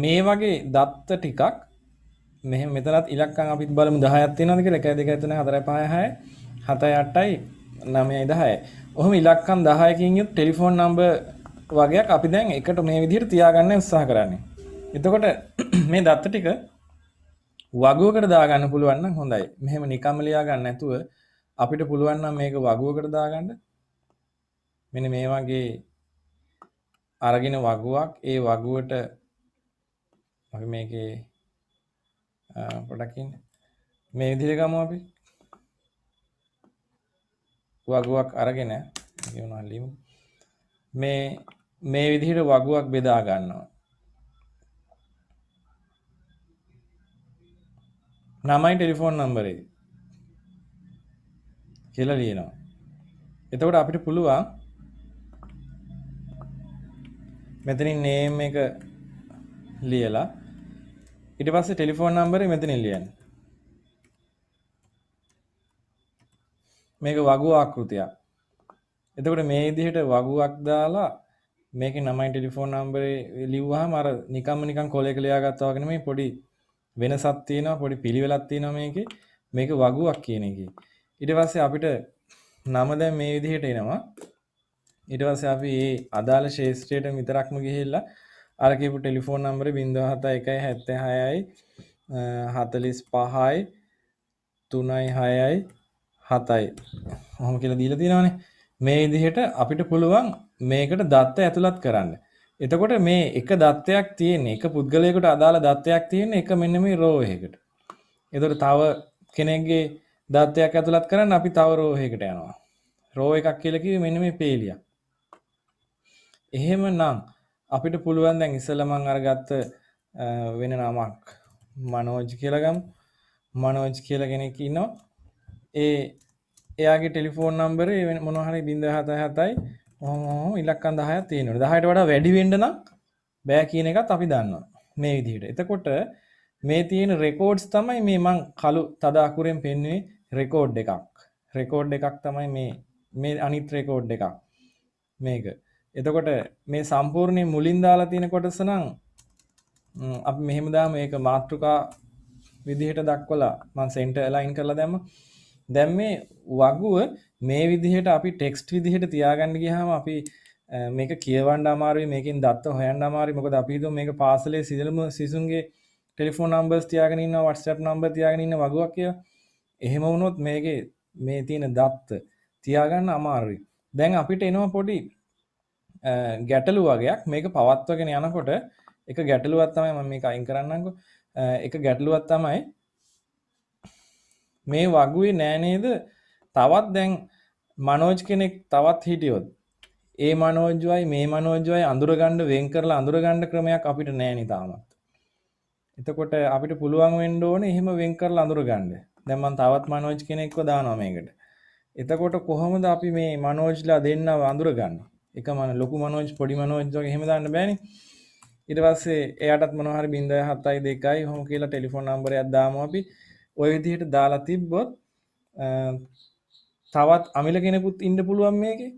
මේ වගේ දත්ත ටිකක් මෙහෙම මෙතනත් ඉලක්කම් අපි බලමු 10ක් තියෙනවද කියලා 1 2 3 4 5 6 7 8යි 9යි 10යි. ඔහොම ඉලක්කම් 10කින් යුත් ටෙලිෆෝන් නම්බර් වගේක් අපි දැන් එකට මේ විදිහට තියාගන්න උත්සාහ කරන්නේ. එතකොට මේ දත්ත ටික වගුවකට දාගන්න පුළුවන් නම් හොඳයි. මෙහෙම නිකම්ම ලියා ගන්න නැතුව අපිට පුළුවන් නම් මේක වගුවකට දාගන්න. මෙන්න මේ වගේ අරගෙන වගුවක් ඒ වගුවට අපි මේකේ පොඩක් ඉන්න මේ විදිහට ගමු අපි වගුවක් අරගෙන කියනවා ලියමු මේ විදිහට වගුවක් බෙදා ගන්නවා නමයි ටෙලිෆෝන් නම්බරේ කියලා ලියනවා එතකොට අපිට පුළුවන් මෙතනින් නේම් එක ලියලා ඊට පස්සේ ටෙලිෆෝන් නම්බරේ මෙතනින් ලියන්න මේක වගුව ආකෘතියක්. එතකොට මේ විදිහට වගුවක් දාලා මේකේ නමයි ටෙලිෆෝන් නම්බරේ ලිව්වහම අර නිකන් කොලයක ලියාගත්තා වගේ නෙමෙයි පොඩි වෙනසක් තියෙනවා පොඩි පිළිවෙලක් තියෙනවා මේකේ. මේක වගුවක් කියන එකේ. ඊට පස්සේ අපිට නම දැන් මේ විදිහට එනවා. ඊට පස්සේ අපි මේ අදාළ ශේෂ්ත්‍රයට විතරක්ම ගිහිල්ලා අර කියපු ටෙලිෆෝන් නම්බරේ 071 76යි 45යි 3යි 6යි 7යි ඔහොම කියලා දීලා තියෙනවානේ මේ විදිහට අපිට පුළුවන් මේකට දත්ත ඇතුළත් කරන්න. එතකොට මේ එක දත්තයක් තියෙන්නේ එක පුද්ගලයෙකුට අදාළ දත්තයක් තියෙන්නේ එක මෙන්න මේ රෝ එකකට. එතකොට තව කෙනෙක්ගේ දත්තයක් ඇතුළත් කරන්න අපි තව රෝ එකකට යනවා. රෝ එකක් කියලා කිව්වේ මෙන්න මේ පේලියක්. එහෙමනම් අපිට පුළුවන් දැන් ඉස්සෙල්ලා මම අරගත්ත වෙන නමක් මනෝජ් කියලා ගමු. මනෝජ් කියලා කෙනෙක් ඉන්නවා. එයාගේ ටෙලිෆෝන් නම්බරේ මොනවා හරි 077යි ඔහොම ඉලක්කම් 10ක් තියෙනවා. 10ට වඩා වැඩි වෙන්න නම් බෑ කියන එකත් අපි දන්නවා. මේ විදිහට. එතකොට මේ තියෙන රෙකෝඩ්ස් තමයි මේ මං කළු තද අකුරෙන් පෙන්වුවේ රෙකෝඩ් එකක්. රෙකෝඩ් එකක් තමයි මේ අනිත් රෙකෝඩ් එකක්. මේක. එතකොට මේ සම්පූර්ණයෙන් මුලින් දාලා තියෙන කොටස නම් අපි මෙහෙම දාමු මේක මාතෘකා විදිහට දක්වලා මම සෙන්ටර් අලයින් කරලා දැම්මා. දැන් මේ වගුව මේ විදිහට අපි ටෙක්ස්ට් විදිහට තියාගන්න ගියාම අපි මේක කියවන්න අමාරුයි මේකෙන් දත්ත හොයන්න අමාරුයි මොකද අපි හිතුව මේක පාසලේ සියලුම සිසුන්ගේ ටෙලිෆෝන් නම්බර්ස් තියාගෙන ඉන්නවා WhatsApp නම්බර් තියාගෙන ඉන්න වගුවක් කියලා. එහෙම වුණොත් මේකේ මේ තියෙන දත්ත තියාගන්න අමාරුයි. දැන් අපිට එනවා පොඩි ගැටලු වගේක් මේක පවත්වගෙන යනකොට එක ගැටලුවක් තමයි මම මේක අයින් කරන්නම්කෝ. එක ගැටලුවක් තමයි මේ වගුවේ නෑ නේද තවත් දැන් මනෝජ් කෙනෙක් තවත් හිටියොත් ඒ මනෝජ්වයි මේ මනෝජ්වයි අඳුරගන්න වෙන් කරලා අඳුරගන්න ක්‍රමයක් අපිට නෑ නේ තාමත්. එතකොට අපිට පුළුවන් වෙන්න ඕනේ එහෙම වෙන් කරලා අඳුරගන්න. දැන් මම තවත් මනෝජ් කෙනෙක්ව දානවා මේකට. එතකොට කොහොමද අපි මේ මනෝජ්ලා දෙන්නව අඳුරගන්නේ? එක ලොකු මනෝජ් පොඩි මනෝජ් වගේ එහෙම දාන්න බෑනේ. ඊට පස්සේ එයාටත් මොනවා හරි 072යි 2යි ඔහොම කියලා ටෙලිෆෝන් නම්බරයක් දාමු අපි. ওই විදිහට දාලා තිබ්බොත් තවත් අමිල කෙනෙකුත් ඉන්න පුළුවන් මේකේ.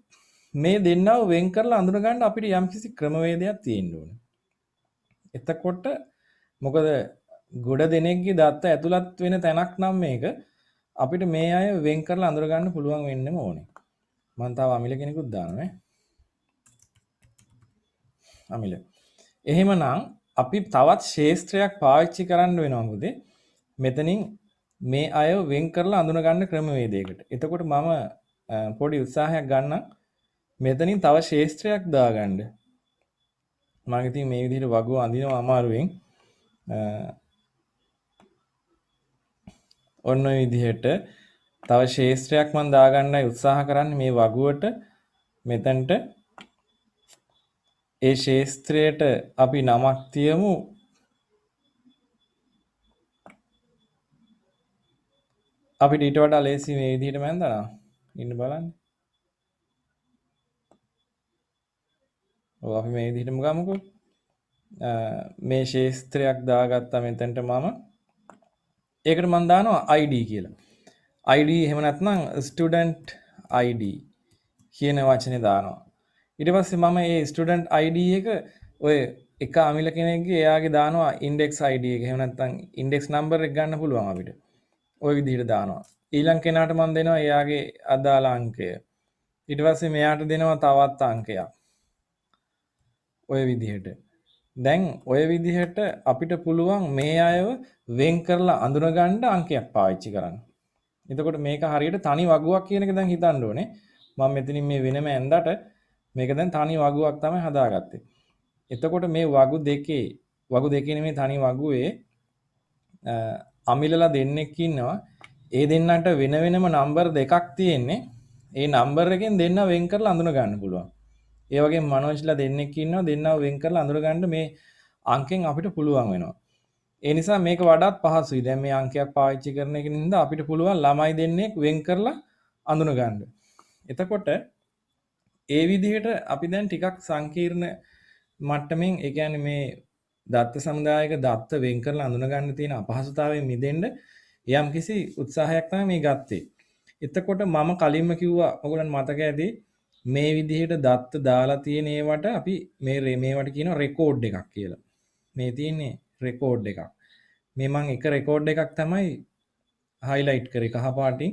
මේ දෙන්නව වෙන් කරලා අඳුන ගන්න අපිට යම්කිසි ක්‍රමවේදයක් තියෙන්න ඕනේ. එතකොට මොකද ගොඩ දෙනෙක්ගේ දත්ත ඇතුළත් වෙන තැනක් නම් මේක අපිට මේ අය වෙන් කරලා අඳුර ගන්න පුළුවන් වෙන්නම ඕනේ. මම තාම අමිල කෙනෙකුත් දානවා අමිල. එහෙමනම් අපි තවත් ශේෂ්ත්‍රයක් පාවිච්චි කරන්න වෙනවා මොකද මෙතනින් මේ අය වෙන් කරලා අඳුන ගන්න ක්‍රමවේදයකට. එතකොට මම පොඩි උත්සාහයක් ගන්නම් මෙතනින් තව ශේෂ්ත්‍රයක් දාගන්න. මම ඉතින් මේ විදිහට වගුව අඳිනවා අමාරුවෙන්. ඔන්න ඔය විදිහට තව ශේෂ්ත්‍රයක් මම දාගන්නයි උත්සාහ කරන්නේ මේ වගුවට මෙතනට ඒ ශේෂ්ත්‍රයට අපි නමක් තියමු අපිට ඊට වඩා ලේසි මේ විදිහට මන්දනා ඉන්න බලන්න. ඔව් අපි මේ විදිහටම ගමුකෝ. මේ ශේෂ්ත්‍රයක් දාගත්තා මෙතනට මම. ඒකට මම දානවා ID කියලා. ID එහෙම නැත්නම් student ID කියන වචනේ දානවා. ඊට පස්සේ මම මේ student ID එක ඔය එක අමිල කෙනෙක්ගේ එයාගේ දානවා ඉන්ඩෙක්ස් ID එක. එහෙම නැත්නම් ඉන්ඩෙක්ස් නම්බර් එක ගන්න පුළුවන් අපිට. ওই විදිහට දානවා. ඊළඟ කෙනාට මම දෙනවා එයාගේ අදාළ අංකය. ඊට පස්සේ මෙයාට දෙනවා තවත් අංකයක්. ඔය විදිහට. දැන් ඔය විදිහට අපිට පුළුවන් මේ අයව වෙන් කරලා අඳුනගන්න අංකයක් පාවිච්චි කරන්න. එතකොට මේක හරියට තනි වගුවක් කියන එක දැන් හිතන්න ඕනේ. මම මෙතනින් මේ වෙනම ඇඳට මේක දැන් තනි වගුවක් තමයි හදාගත්තේ. එතකොට මේ වගු දෙකේ නෙමෙයි තනි වගුවේ අමිලලා දෙන්නෙක් ඉන්නවා. ඒ දෙන්නට වෙන වෙනම නම්බර් දෙකක් තියෙන්නේ. ඒ නම්බර් එකෙන් දෙන්න වෙන් කරලා අඳුන ගන්න පුළුවන්. ඒ වගේම මනෝජ්ලා දෙන්නෙක් ඉන්නවා. දෙන්නව වෙන් කරලා අඳුන ගන්න මේ අංකෙන් අපිට පුළුවන් වෙනවා. ඒ නිසා මේක වඩාත් පහසුයි. දැන් මේ අංකයක් පාවිච්චි කරන එක නිසා අපිට පුළුවන් ළමයි දෙන්නෙක් වෙන් කරලා අඳුන ගන්න. එතකොට ඒ විදිහට අපි දැන් ටිකක් සංකීර්ණ මට්ටමින් ඒ කියන්නේ මේ දත්ත සමුදායක දත්ත වෙන් කරලා අඳුන ගන්න තියෙන අපහසුතාවයෙන් මිදෙන්න යම්කිසි උත්සාහයක් තමයි මේ ගත්තේ. එතකොට මම කලින්ම කිව්වා ඔයගොල්ලන් මතක ඇති මේ විදිහට දත්ත දාලා තියෙන ඒවට අපි මේවට කියනවා රෙකෝඩ් එකක් කියලා. මේ තියෙන්නේ රෙකෝඩ් එකක්. මේ මම එක රෙකෝඩ් එකක් තමයි highlight කරේ කහ පාටින්.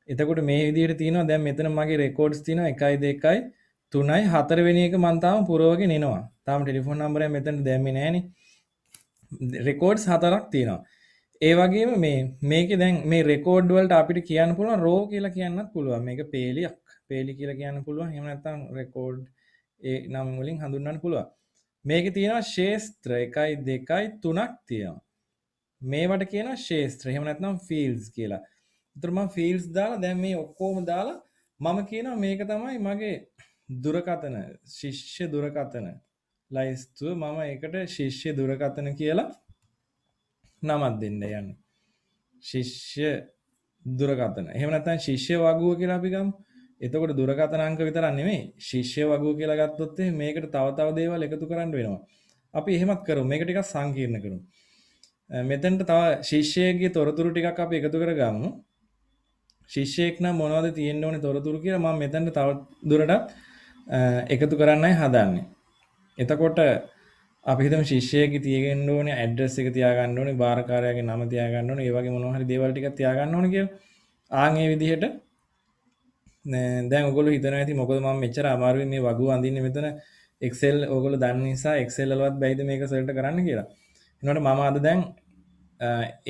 එතකොට මේ විදිහට තියෙනවා දැන් මෙතන මගේ රෙකෝඩ්ස් තියෙනවා 1 2 3යි 4 වෙනි එක මම තාම පුරවගෙන එනවා. තාම ටෙලිෆෝන් නම්බරයක් මෙතන දැම්මේ නැහනේ. රෙකෝඩ්ස් 4ක් තියෙනවා. ඒ වගේම මේකේ දැන් මේ රෙකෝඩ් වලට අපිට කියන්න පුළුවන් රෝ කියලා කියන්නත් පුළුවන්. මේක පේලියක්. පේලි කියලා කියන්න පුළුවන්. එහෙම නැත්නම් රෙකෝඩ් ඒ නම් වලින් හඳුන්වන්න පුළුවන්. මේකේ තියෙනවා ශේස්ත්‍ර 1 2 3ක් තියෙනවා. මේවට කියනවා ශේස්ත්‍ර. එහෙම නැත්නම් ෆීල්ඩ්ස් කියලා. ඒතර මම ෆීල්ඩ්ස් දාලා දැන් මේ ඔක්කොම දාලා මම කියනවා මේක තමයි මගේ දුරකථන ශිෂ්‍ය දුරකථන ලයිස්තුව මම ඒකට ශිෂ්‍ය දුරකථන කියලා නමක් දෙන්න යන්නේ. ශිෂ්‍ය දුරකථන. එහෙම නැත්නම් ශිෂ්‍ය වගුව කියලා අපි ගමු. එතකොට දුරකථන අංක විතරක් නෙමෙයි ශිෂ්‍ය වගුව කියලා ගත්තොත් මේකට තව තව දේවල් එකතු කරන්න වෙනවා. අපි එහෙමත් කරමු. මේක ටිකක් සංකීර්ණ කරමු. මෙතනට තව ශිෂ්‍යයෙක්ගේ තොරතුරු ටිකක් අපි එකතු කරගමු. ශිෂ්‍යයෙක් නම් මොනවද තියෙන්න ඕනේ තොරතුරු කියලා මම මෙතනට තව දුරටත් එකතු කරන්නයි හදන්නේ. එතකොට අපි හිතමු ශිෂ්‍යයෙක්ගේ තියෙන්න ඕනේ ඇඩ්‍රස් එක තියාගන්න ඕනේ, බාරකාරයාගේ නම තියාගන්න ඕනේ, ඒ වගේ මොනවා හරි දේවල් ටිකක් තියාගන්න ඕනේ කියලා. ආන් ඒ විදිහට දැන් ඔයගොල්ලෝ හිතනවා ඇති මොකද මම මෙච්චර අමාරුවෙන් මේ වගුව අඳින්නේ මෙතන Excel ඔයගොල්ලෝ දන්න නිසා Excel වලවත් බැයිද මේක සෙල්ට කරන්න කියලා. එනකොට මම අද දැන්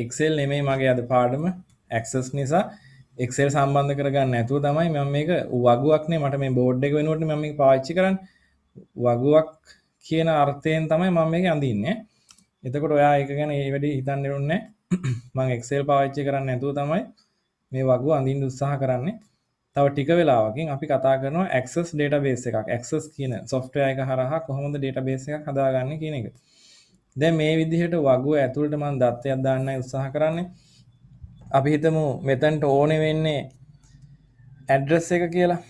Excel නෙමෙයි මගේ අද පාඩම Access නිසා Excel සම්බන්ධ කරගන්න නැතුව තමයි මම මේක වගුවක් නේ මට මේ බෝඩ් එක වෙනුවට මම මේක පාවිච්චි කරන්නේ. වගුවක් කියන අර්ථයෙන් තමයි මම මේක අඳින්නේ. එතකොට ඔයා ඒක ගැන ඒ වැඩි හිතන්න ඕනේ නැහැ. මම Excel පාවිච්චි කරන්නේ නැතුව තමයි මේ වගුව අඳින්න උත්සාහ කරන්නේ. තව ටික වෙලාවකින් අපි කතා කරනවා Access database එකක්. Access කියන software එක හරහා කොහොමද database එකක් හදාගන්නේ කියන එක. දැන් මේ විදිහට වගුව ඇතුළට මම දත්තයක් දාන්නයි උත්සාහ කරන්නේ. අපි හිතමු මෙතනට ඕනේ වෙන්නේ ඇඩ්‍රස් එක කියලා.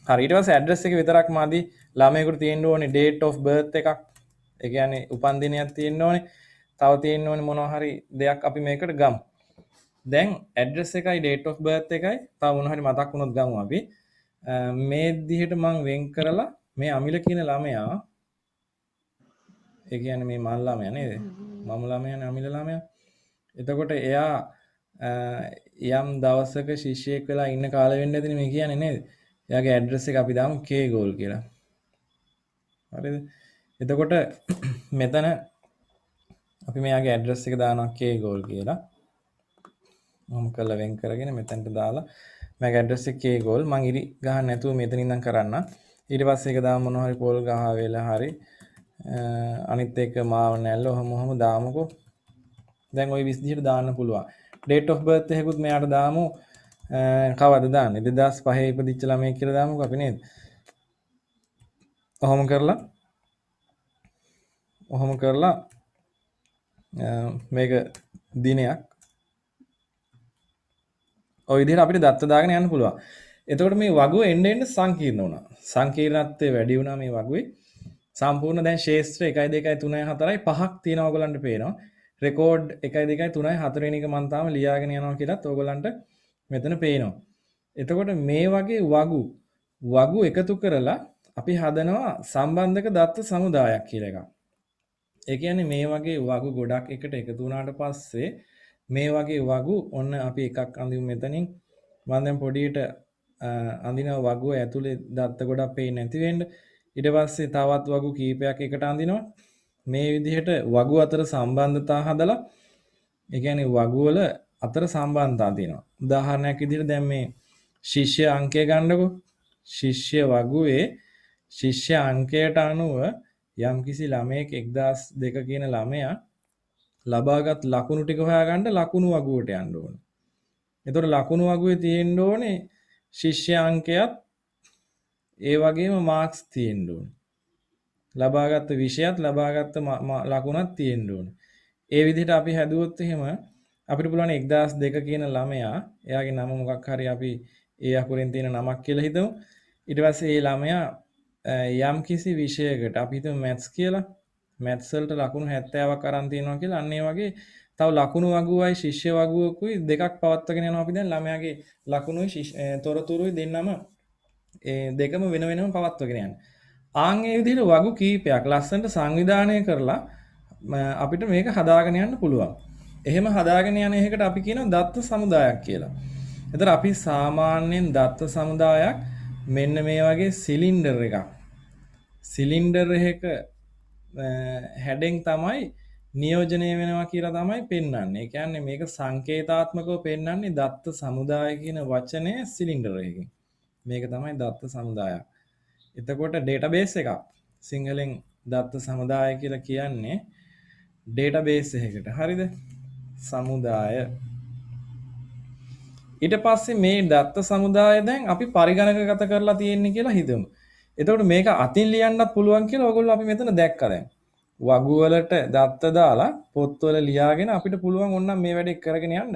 හරි ඊට පස්සේ ඇඩ්‍රස් එක විතරක් මදි. ළමයෙකුට තියෙන්න ඕනේ date of birth එකක්. ඒ කියන්නේ උපන්දිනයක් තියෙන්න ඕනේ. තව තියෙන්න ඕනේ මොනවා හරි දෙයක් අපි මේකට ගමු. දැන් ඇඩ්‍රස් එකයි date of birth එකයි තව මොනවා හරි මතක් වුණොත් ගමු අපි. මේ විදිහට මම වෙන් කරලා මේ අමිල කියන ළමයා ඒ කියන්නේ මේ මල් ළමයා නේද? මම ළමයානේ අමිල ළමයා. එතකොට එයා යම් දවසක ශිෂ්‍යයෙක් වෙලා ඉන්න කාලෙ වෙන්න ඇතිනේ මේ කියන්නේ නේද? එයාගේ ඇඩ්‍රස් එක අපි දාමු K goal කියලා. හරිද? එතකොට මෙතන අපි මෙයාගේ ඇඩ්‍රස් එක දානවා K goal කියලා. මම කළා වෙන් කරගෙන මෙතනට දාලා මගේ ඇඩ්‍රස් එක K goal මං ඉරි ගහන්න නැතුව මෙතන ඉඳන් කරන්න. ඊට පස්සේ ඒක දාමු මොනවා හරි පොල් ගහ වෙලා හරි අනිත් එක මාව නැල්ල ඔහොම දාමුකෝ. දැන් ওই 20 දාන්න පුළුවන්. date of birth එකකුත් මෙයාට දාමු. කවද දාන්නේ? 2005 ඉපදිච්ච ළමයෙක් කියලා දාමුකෝ අපි නේද? ඔහොම කරලා මේක දිනයක් ඔය විදිහට අපිට දත්ත දාගෙන යන්න පුළුවන්. එතකොට මේ වගුව එන්න එන්න සංකීර්ණ වුණා. සංකීර්ණත්වය වැඩි වුණා මේ වගුවේ. සම්පූර්ණ දැන් ශේෂ්ත්‍ර 1 2 3 4යි 5ක් තියෙනවා ඔයගලන්ට පේනවා. රෙකෝඩ් 1 2 3යි 4 වෙනි එක මම තාම ලියාගෙන යනවා කියලාත් ඔයගලන්ට මෙතන පේනවා. එතකොට මේ වගේ වගු එකතු කරලා අපි හදනවා සම්බන්ධක දත්ත සමුදායක් කියලා එකක්. ඒ කියන්නේ මේ වගේ වගු ගොඩක් එකට එකතු වුණාට පස්සේ මේ වගේ වගු ඔන්න අපි එකක් අඳිමු මෙතනින්. මම දැන් පොඩියට අඳින වගුව ඇතුලේ දත්ත ගොඩක් පේන්නේ නැති වෙන්න. ඊට පස්සේ තවත් වගු කීපයක් එකට අඳිනවා. මේ විදිහට වගු අතර සම්බන්ධතා හදලා ඒ කියන්නේ වගු වල අතර සම්බන්ධතා තියෙනවා. උදාහරණයක් විදිහට දැන් මේ ශිෂ්‍ය අංකය ගන්නකො. ශිෂ්‍ය වගුවේ ශිෂ්‍ය අංකයට අනුව යම්කිසි ළමයෙක් 1002 කියන ළමයා ලබාගත් ලකුණු ටික හොයාගන්න ලකුණු වගුවට යන්න ඕනේ. එතකොට ලකුණු වගුවේ තියෙන්න ඕනේ ශිෂ්‍ය අංකයත් ඒ වගේම මාක්ස් තියෙන්න ඕනේ. ලබාගත් විෂයත් ලබාගත් ලකුණක් තියෙන්න ඕනේ. ඒ විදිහට අපි හැදුවොත් එහෙම අපිට පුළුවන් 1002 කියන ළමයා එයාගේ නම මොකක් හරි අපි ඒ අකුරෙන් තියෙන නමක් කියලා හිතමු. ඊට පස්සේ ඒ ළමයා යම් කිසි විෂයකට අපි හිතමු මැත්ස් කියලා. මැත්ස් වලට ලකුණු 70ක් අරන් තියෙනවා කියලා. අන්න ඒ වගේ තව ලකුණු වගුවයි ශිෂ්‍ය වගුවකුයි දෙකක් පවත්වාගෙන යනවා අපි දැන් ළමයාගේ ලකුණුයි තොරතුරුයි දෙන්නම ඒ දෙකම වෙන වෙනම පවත්වාගෙන යන්නේ. ආන් ඒ විදිහට වගු කීපයක් ලස්සනට සංවිධානය කරලා අපිට මේක හදාගෙන යන්න පුළුවන්. එහෙම හදාගෙන යන එකකට අපි කියනවා දත්ත සමුදායක් කියලා. එතකොට අපි සාමාන්‍යයෙන් දත්ත සමුදායක් මෙන්න මේ වගේ සිලින්ඩර් එකක්. සිලින්ඩර් එකක හැඩෙන් තමයි නියෝජනය වෙනවා කියලා තමයි පෙන්වන්නේ. ඒ කියන්නේ මේක සංකේතාත්මකව පෙන්වන්නේ දත්ත සමුදාය කියන වචනය සිලින්ඩර් එකකින්. මේක තමයි දත්ත සමුදායක්. එතකොට ඩේටාබේස් එකක්. සිංහලෙන් දත්ත සමුදාය කියලා කියන්නේ ඩේටාබේස් එකකට. හරිද? සමුදාය. ඊට පස්සේ මේ දත්ත සමුදාය දැන් අපි පරිගණකගත කරලා තියෙන්නේ කියලා හිතමු. එතකොට මේක අතින් ලියන්නත් පුළුවන් කියලා ඔයගොල්ලෝ අපි මෙතන දැක්කා දැන්. වගු වලට දත්ත දාලා පොත්වල ලියාගෙන අපිට පුළුවන් ඕනනම් මේ වැඩේ කරගෙන යන්න.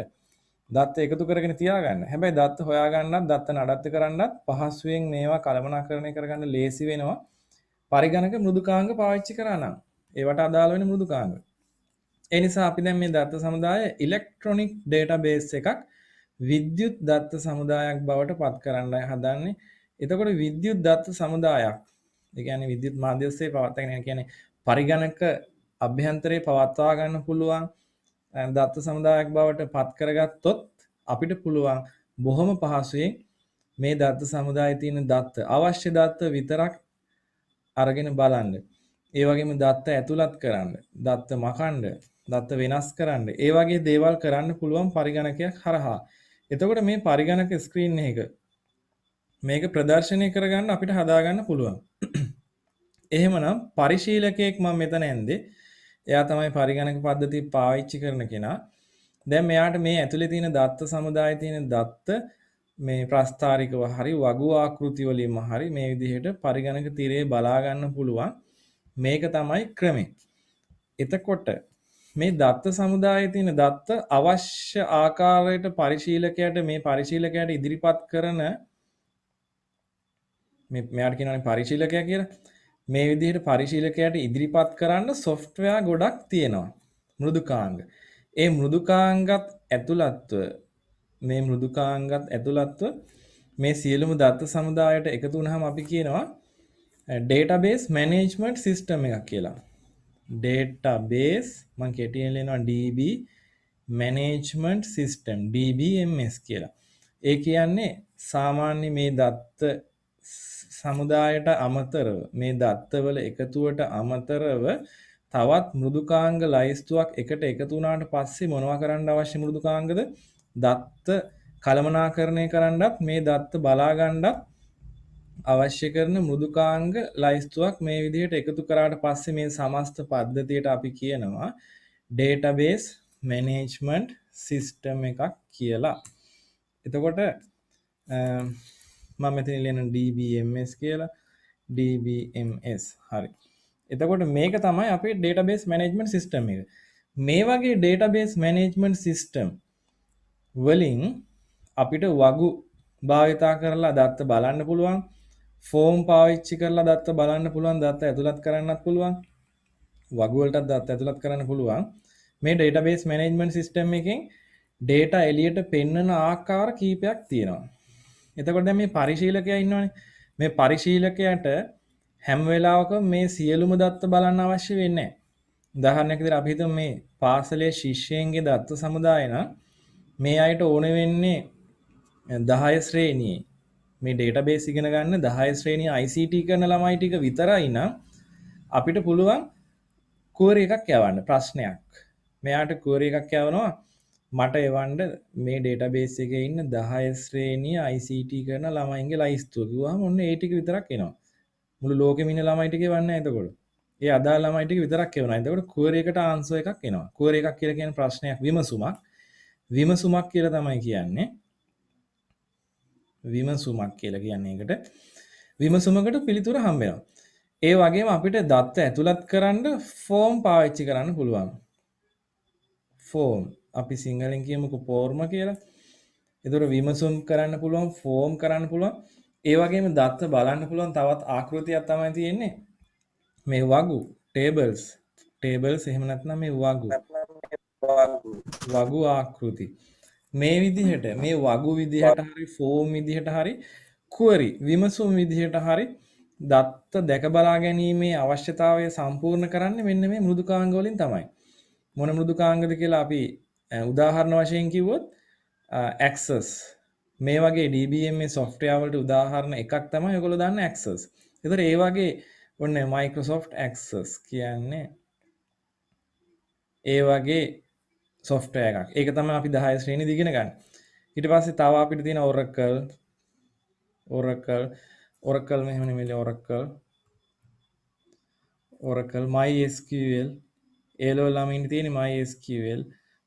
දත්ත එකතු කරගෙන තියාගන්න. හැබැයි දත්ත හොයාගන්නත් දත්ත නඩත්තු කරන්නත් පහසුවෙන් මේවා කළමනාකරණය කරගන්න ලේසි වෙනවා. පරිගණක මෘදුකාංග පාවිච්චි කරා නම් ඒවට අදාළ වෙන මෘදුකාංග. ඒ නිසා අපි දැන් මේ දත්ත සමුදාය ඉලෙක්ට්‍රොනික ඩේටාබේස් එකක් විද්‍යුත් දත්ත සමුදායක් බවට පත් කරන්නයි හදන්නේ. එතකොට විද්‍යුත් දත්ත සමුදායක්. ඒ කියන්නේ විද්‍යුත් මාධ්‍ය ඔස්සේ පවත්වාගෙන යන කියන්නේ පරිගණක අභ්‍යන්තරේ පවත්වා ගන්න පුළුවන් දත්ත සමුදායක් බවට පත් කරගත්තොත් අපිට පුළුවන් බොහොම පහසුවෙන් මේ දත්ත සමුදායේ තියෙන දත්ත අවශ්‍ය දත්ත විතරක් අරගෙන බලන්න. ඒ වගේම දත්ත ඇතුළත් කරන්න, දත්ත මකන්න, දත්ත වෙනස් කරන්න. ඒ වගේ දේවල් කරන්න පුළුවන් පරිගණකයක් හරහා. එතකොට මේ පරිගණක ස්ක්‍රීන් එක මේක ප්‍රදර්ශනය කරගන්න අපිට හදාගන්න පුළුවන්. එහෙමනම් පරිශීලකයෙක් මම මෙතන ඇන්දේ. එයා තමයි පරිගණක පද්ධතිය පාවිච්චි කරන කෙනා. දැන් මෙයාට මේ ඇතුලේ තියෙන දත්ත සමුදායේ තියෙන දත්ත මේ ප්‍රස්ථාරිකව හරි වගු ආකෘති වලින්ම හරි මේ විදිහට පරිගණක තිරේ බලා ගන්න පුළුවන්. මේක තමයි ක්‍රමය. එතකොට මේ දත්ත සමුදායේ තියෙන දත්ත අවශ්‍ය ආකාරයට පරිශීලකයට මේ පරිශීලකයට ඉදිරිපත් කරන මෙයාට කියනවානේ පරිශීලකයා කියලා. මේ විදිහට පරිශීලකයට ඉදිරිපත් කරන්න software ගොඩක් තියෙනවා. මෘදුකාංග. ඒ මෘදුකාංගත් ඇතුළත්ව මේ සියලුම දත්ත සමුදායට එකතු වුණාම අපි කියනවා database management system එකක් කියලා. database මම කෙටියෙන් ලියනවා DB management system DBMS කියලා. ඒ කියන්නේ සාමාන්‍ය මේ දත්ත සමුදායට අමතරව මේ දත්තවල එකතුවට අමතරව තවත් මෘදුකාංග ලයිස්තුවක් එකට එකතු වුණාට පස්සේ මොනවා කරන්න අවශ්‍ය මෘදුකාංගද? දත්ත කළමනාකරණය කරන්නත් මේ දත්ත බලා ගන්නත් අවශ්‍ය කරන මෘදුකාංග ලයිස්තුවක් මේ විදිහට එකතු කරාට පස්සේ මේ සමස්ත පද්ධතියට අපි කියනවා database management system එකක් කියලා. එතකොට මම මෙතන ලියන DBMS කියලා DBMS හරි. එතකොට මේක තමයි අපේ database management system එක. මේ වගේ database management system වලින් අපිට වගු භාවිතා කරලා දත්ත බලන්න පුළුවන්. ෆෝම් පාවිච්චි කරලා දත්ත බලන්න පුළුවන්. දත්ත ඇතුළත් කරන්නත් පුළුවන්. වගු වලටත් දත්ත ඇතුළත් කරන්න පුළුවන්. මේ database management system එකෙන් data එළියට පෙන්වන ආකාර කීපයක් තියෙනවා. එතකොට දැන් මේ පරිශීලකයා ඉන්නවනේ. මේ පරිශීලකයාට හැම වෙලාවකම මේ සියලුම දත්ත බලන්න අවශ්‍ය වෙන්නේ නැහැ. උදාහරණයක් විදිහට අපි හිතමු මේ පාසලේ ශිෂ්‍යයන්ගේ දත්ත සමුදාය නම් මේ අයට ඕන වෙන්නේ 10 ශ්‍රේණියේ මේ ඩේටාබේස් ඉගෙන ගන්න 10 ශ්‍රේණිය ICT කරන ළමයි ටික විතරයි නම් අපිට පුළුවන් query එකක් යවන්න ප්‍රශ්නයක්. මෙයාට query එකක් යවනවා මට එවන්න මේ ඩේටාබේස් එකේ ඉන්න 10 ශ්‍රේණිය ICT කරන ළමයින්ගේ ලයිස්තුව කිව්වහම ඔන්න ඒ ටික විතරක් එනවා. මුළු ලෝකෙම ඉන්න ළමයි ටික එවන්නේ නැහැ එතකොට. ඒ අදාළ ළමයි ටික විතරක් එවනවා. එතකොට query එකට ආන්සර් එකක් එනවා. query එකක් කියලා කියන්නේ ප්‍රශ්නයක් විමසුමක්. විමසුමක් කියලා තමයි කියන්නේ. විමසුමක් කියලා කියන්නේ ඒකට. විමසුමකට පිළිතුර හම්බ වෙනවා. ඒ වගේම අපිට දත්ත ඇතුළත් කරන්න ෆෝම් පාවිච්චි කරන්න පුළුවන්. ෆෝම් අපි සිංහලෙන් කියමුකෝ ෆෝර්ම කියලා. ඒතර විමසුම් කරන්න පුළුවන්, ෆෝම් කරන්න පුළුවන්. ඒ වගේම දත්ත බලන්න පුළුවන් තවත් ආකෘතියක් තමයි තියෙන්නේ. මේ වගු ටේබල්ස් එහෙම නැත්නම් මේ වගු ආකෘති. මේ විදිහට මේ වගු විදිහට හරි ෆෝම් විදිහට හරි query විමසුම් විදිහට හරි දත්ත දැක බලා ගැනීමේ අවශ්‍යතාවය සම්පූර්ණ කරන්නේ මෙන්න මේ මෘදුකාංග වලින් තමයි. මොන මෘදුකාංගද කියලා අපි උදාහරණ වශයෙන් කිව්වොත් access මේ වගේ DBMS software වලට උදාහරණ එකක් තමයි ඔයගොල්ලෝ දන්න access. ඒතර ඒ වගේ ඔන්න Microsoft Access කියන්නේ ඒ වගේ software එකක්. ඒක තමයි අපි 10 ශ්‍රේණියේදී ඉගෙන ගන්න. ඊට පස්සේ තව අපිට තියෙන Oracle මෙහෙම නෙමෙයි Oracle MySQL ඒ ලෝ ළමින් තියෙන MySQL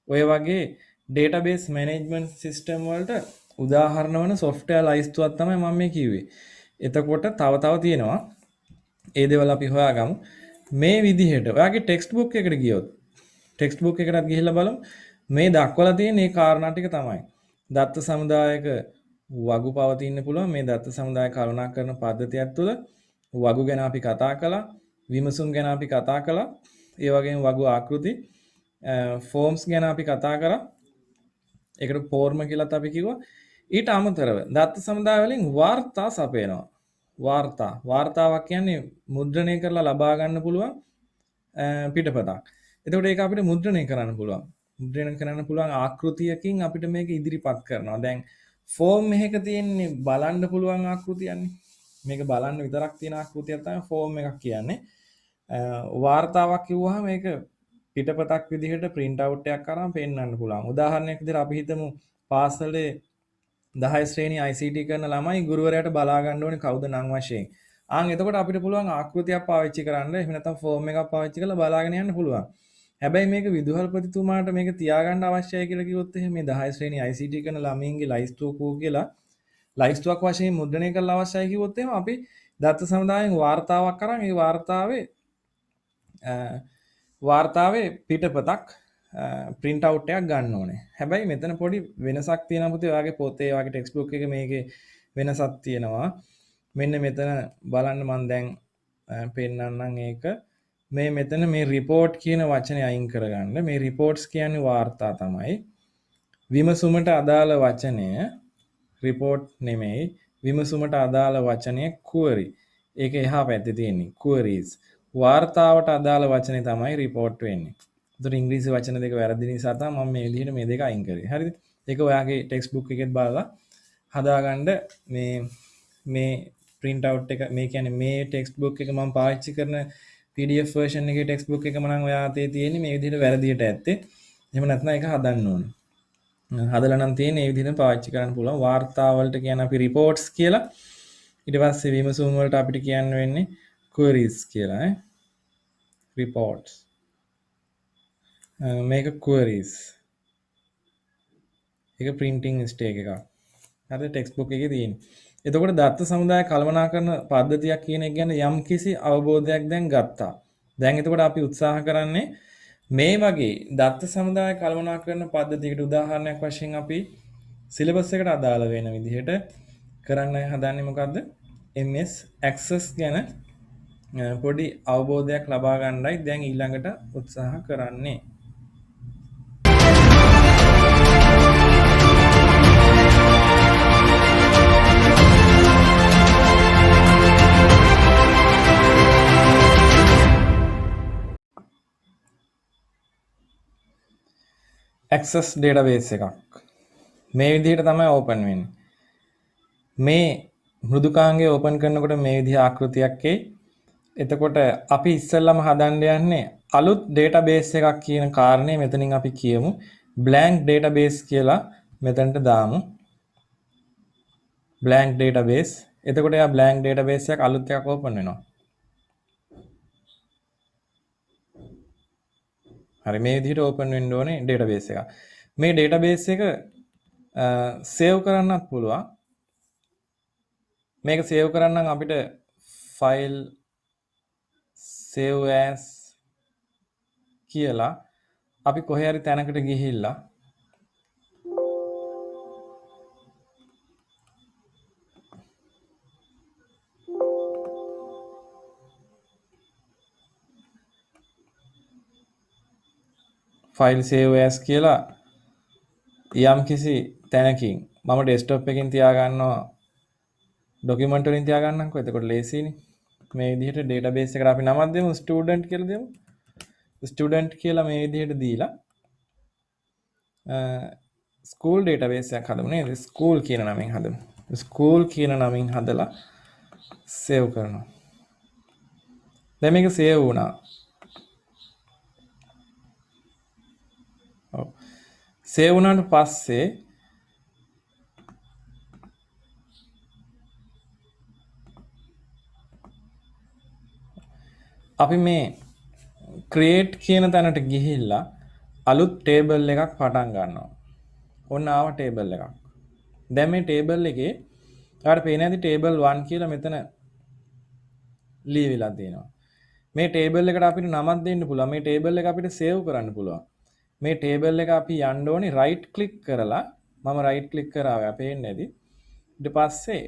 ඔය වගේ database management system වලට උදාහරණ වන software ලයිස්තුවක් තමයි මම මේ කිව්වේ. එතකොට තව තියෙනවා. ඒ දේවල් අපි හොයාගමු. මේ විදිහට ඔයාගේ ටෙක්ස්ට් බුක් එකට ගියොත් ටෙක්ස්ට් බුක් එකටත් ගිහිල්ලා බලමු. මේ දක්වලා තියෙන මේ කාරණා ටික තමයි. දත්ත සමුදායක වගු පවතින්න පුළුවන්. මේ දත්ත සමුදාය කළමනා කරන පද්ධතියක් තුළ වගු ගැන අපි කතා කළා. විමසුම් ගැන අපි කතා කළා. ඒ වගේම වගු ආකෘති ෆෝම්ස් ගැන අපි කතා කරා. ඒකට ෆෝර්ම කියලාත් අපි කිව්වා. ඊට අමතරව දත්ත සමුදාය වලින් වාර්තා සපයනවා. වාර්තාවක් කියන්නේ මුද්‍රණය කරලා ලබා ගන්න පුළුවන් පිටපතක්. එතකොට ඒක අපිට මුද්‍රණය කරන්න පුළුවන්. මුද්‍රණය කරන්න පුළුවන් ආකෘතියකින් අපිට මේක ඉදිරිපත් කරනවා. දැන් ෆෝම් එකක තියෙන්නේ බලන්න පුළුවන් ආකෘතියන්නේ. මේක බලන්න විතරක් තියෙන ආකෘතියක් තමයි ෆෝම් එකක් කියන්නේ. වාර්තාවක් කිව්වහම මේක පිටපතක් විදිහට print out එකක් අරන් පෙන්නන්න පුළුවන්. උදාහරණයක් විදිහට අපි හිතමු පාසලේ 10 ශ්‍රේණිය ICT කරන ළමයි ගුරුවරයාට බලා ගන්න ඕනේ කවුද නම් වශයෙන්. එතකොට අපිට පුළුවන් ආකෘතියක් පාවිච්චි කරන්න. එහෙම නැත්නම් ෆෝම් එකක් පාවිච්චි කරලා බලාගෙන යන්න පුළුවන්. හැබැයි මේක විදුහල්පතිතුමාට මේක තියාගන්න අවශ්‍යයි කියලා කිව්වොත් එහෙනම් මේ 10 ශ්‍රේණිය ICT කරන ළමයින්ගේ ලයිස්තුවක් ඕක කියලා ලයිස්තුවක් වශයෙන් මුද්‍රණය කරලා අවශ්‍යයි කිව්වොත් එහෙනම් අපි දත්ත සමුදායෙන් වාර්තාවක් කරන් ඒ වාර්තාවේ පිටපතක් print out එකක් ගන්න ඕනේ. හැබැයි මෙතන පොඩි වෙනසක් තියෙනවා පුතේ. ඔයාගේ පොතේ ඔයාගේ ටෙක්ස්ට් බුක් එකේ මේකේ වෙනසක් තියෙනවා. මෙන්න මෙතන බලන්න මම දැන් පෙන්නන්නම් ඒක. මේ මෙතන මේ report කියන වචනේ අයින් කරගන්න. මේ reports කියන්නේ වාර්තා තමයි. විමසුමට අදාළ වචනය report නෙමෙයි. විමසුමට අදාළ වචනය query. ඒක එහා පැත්තේ තියෙන්නේ queries. වාර්තාවට අදාළ වචනේ තමයි report වෙන්නේ. ඒතර ඉංග්‍රීසි වචන දෙක වැරදි නිසා තමයි මම මේ විදිහට මේ දෙක අයින් කරේ. හරිද? ඒක ඔයාගේ ටෙක්ස්ට් බුක් එකෙත් බලලා හදාගන්න මේ print out එක මේ කියන්නේ මේ ටෙක්ස්ට් බුක් එක මම පාවිච්චි කරන PDF version එකේ ටෙක්ස්ට් බුක් එකම නම් ඔයා අතේ තියෙන්නේ මේ විදිහට වැරදියට ඇත්තේ. එහෙම නැත්නම් ඒක හදන්න ඕනේ. හදලා නම් තියෙන්නේ මේ විදිහට පාවිච්චි කරන්න පුළුවන්. වාර්තා වලට කියන්නේ අපි reports කියලා. ඊට පස්සේ විමසුම් වලට අපිට කියන්න වෙන්නේ queries කියලා reports. මේක queries. ඒක printing mistake එකක්. හරි ටෙක්ස්ට් බුක් එකේ තියෙන්නේ. එතකොට දත්ත සමුදාය කළමනාකරන පද්ධතියක් කියන එක ගැන යම්කිසි අවබෝධයක් දැන් ගත්තා. දැන් එතකොට අපි උත්සාහ කරන්නේ මේ වගේ දත්ත සමුදාය කළමනාකරන පද්ධතියකට උදාහරණයක් වශයෙන් අපි සිලබස් එකට අදාළ වෙන විදිහට කරන්න හදන්නේ මොකද්ද? MS Access ගැන පොඩි අවබෝධයක් ලබා ගන්නයි දැන් ඊළඟට උත්සාහ කරන්නේ. access database එකක්. මේ විදිහට තමයි open වෙන්නේ. මේ මෘදුකාංගය open කරනකොට මේ විදිහ ආකෘතියක් එයි. එතකොට අපි ඉස්සෙල්ලාම හදන්න යන්නේ අලුත් database එකක් කියන කාරණේ මෙතනින් අපි කියමු. blank database කියලා මෙතනට දාමු. blank database. එතකොට යා blank database එකක් අලුත් එකක් open වෙනවා. හරි මේ විදිහට open වෙන්න ඕනේ database එක. මේ database එක save කරන්නත් පුළුවන්. මේක save කරන්න අපිට file save as කියලා අපි කොහේ හරි තැනකට ගිහිල්ලා file save as කියලා යම් කිසි තැනකින් මම desktop එකකින් තියාගන්නවා document වලින් තියාගන්නම්කෝ. එතකොට ලේසියිනේ. මේ විදිහට database එකට අපි නමක් දෙමු student කියලා දෙමු. student කියලා මේ විදිහට දීලා school database එකක් හදමු නේද? school කියන නමින් හදමු. school කියන නමින් හදලා save කරනවා. දැන් මේක save වුණා. ඔව්. save වුණාට පස්සේ අපි මේ create කියන තැනට ගිහිල්ලා අලුත් table එකක් පටන් ගන්නවා. ඔන්න ආව table එකක්. දැන් මේ table එකේ ඔයාලට පේන්නේ නැති table 1 කියලා මෙතන ලියවිලා තියෙනවා. මේ table එකට අපිට නමක් දෙන්න පුළුවන්. මේ table එක අපිට save කරන්න පුළුවන්. මේ table එක අපි යන්න ඕනේ right click කරලා මම right click කරාවා පේන්නේ නැති. ඊට පස්සේ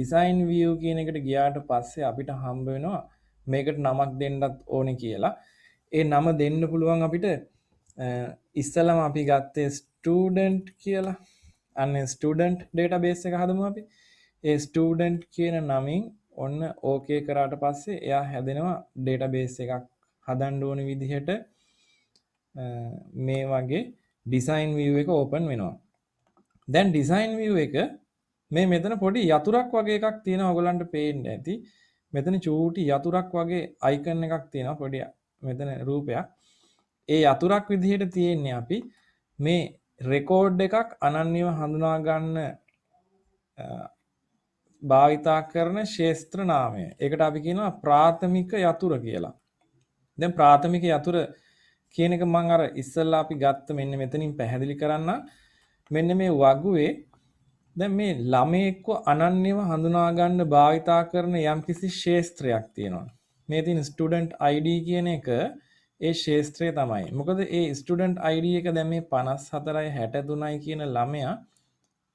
design view කියන එකට ගියාට පස්සේ අපිට හම්බ වෙනවා මේකට නමක් දෙන්නත් ඕනේ කියලා. ඒ නම දෙන්න පුළුවන් අපිට ඉස්සලම අපි ගත්තේ student කියලා. අන්න student database එක හදමු අපි. ඒ student කියන නමින් ඔන්න okay කරාට පස්සේ එයා හැදෙනවා database එකක් හදන්න ඕන විදිහට මේ වගේ design view එක open වෙනවා. දැන් design view එක මේ මෙතන පොඩි යතුරක් වගේ එකක් තියෙනවා ඔයගලන්ට පේන්නේ ඇති. මෙතන චූටි යතුරක් වගේ icon එකක් තියෙනවා පොඩි මෙතන රූපයක්. ඒ යතුරක් විදිහට තියෙන්නේ අපි මේ record එකක් අනන්‍යව හඳුනා ගන්න භාවිතා කරන ශේත්‍ර නාමය. ඒකට අපි කියනවා ප්‍රාථමික යතුර කියලා. දැන් ප්‍රාථමික යතුර කියන එක මම අර ඉස්සෙල්ලා අපි ගත්ත මෙන්න මෙතනින් පැහැදිලි කරන්න. මෙන්න මේ වගුවේ දැන් මේ ළමයෙක්ව අනන්‍යව හඳුනා ගන්න භාවිතා කරන යම්කිසි ශේත්‍රයක් තියෙනවා. මේ තියෙන student ID කියන එක ඒ ශේත්‍රය තමයි. මොකද ඒ student ID එක දැන් මේ 54යි 63යි කියන ළමයා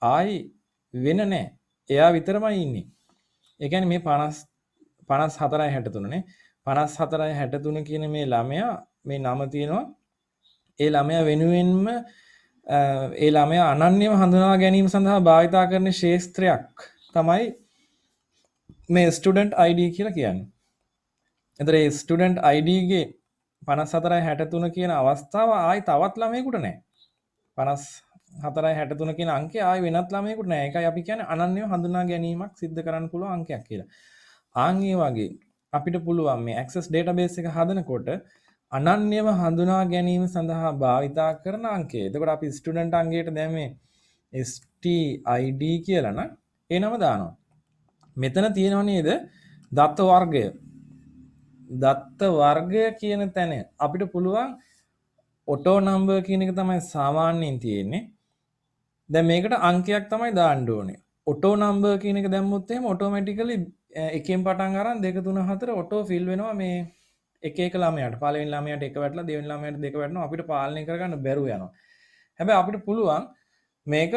ආයි වෙන නැහැ. එයා විතරමයි ඉන්නේ. ඒ කියන්නේ මේ 54යි 63 නේ. 54යි 63 කියන මේ ළමයා මේ නම තියෙනවා. ඒ ළමයා වෙනුවෙන්ම ඒ ළමයා අනන්‍යව හඳුනා ගැනීම සඳහා භාවිතා කරන ශේත්‍රයක් තමයි මේ student ID කියලා කියන්නේ. එතකොට මේ student ID ගේ 54යි 63 කියන අවස්ථාව ආයි තවත් ළමයෙකුට නැහැ. 54යි 63 කියන අංකය ආයි වෙනත් ළමයෙකුට නැහැ. ඒකයි අපි කියන්නේ අනන්‍යව හඳුනා ගැනීමක් සිද්ධ කරන්න පුළුවන් අංකයක් කියලා. ආන් ඒ වගේ අපිට පුළුවන් මේ access database එක හදනකොට අනන්‍යව හඳුනා ගැනීම සඳහා භාවිතා කරන අංකය. එතකොට අපි ස්ටුඩන්ට් අංගයට දැන් මේ stid කියලා නම් ඒ නම දානවා. මෙතන තියෙනව නේද දත්ත වර්ගය. දත්ත වර්ගය කියන තැන අපිට පුළුවන් ඔටෝ නම්බර් කියන එක තමයි සාමාන්‍යයෙන් තියෙන්නේ. දැන් මේකට අංකයක් තමයි දාන්න ඕනේ. ඔටෝ නම්බර් කියන එක දැම්මොත් එහෙම ඔටෝමැටිකලි එකෙන් පටන් අරන් 2 3 4 ඔටෝ ෆිල් වෙනවා මේ එක එක ළමයාට. පළවෙනි ළමයාට එක වැටලා දෙවෙනි ළමයාට දෙක වැටෙනවා. අපිට පාලනය කරගන්න බැරුව යනවා. හැබැයි අපිට පුළුවන් මේක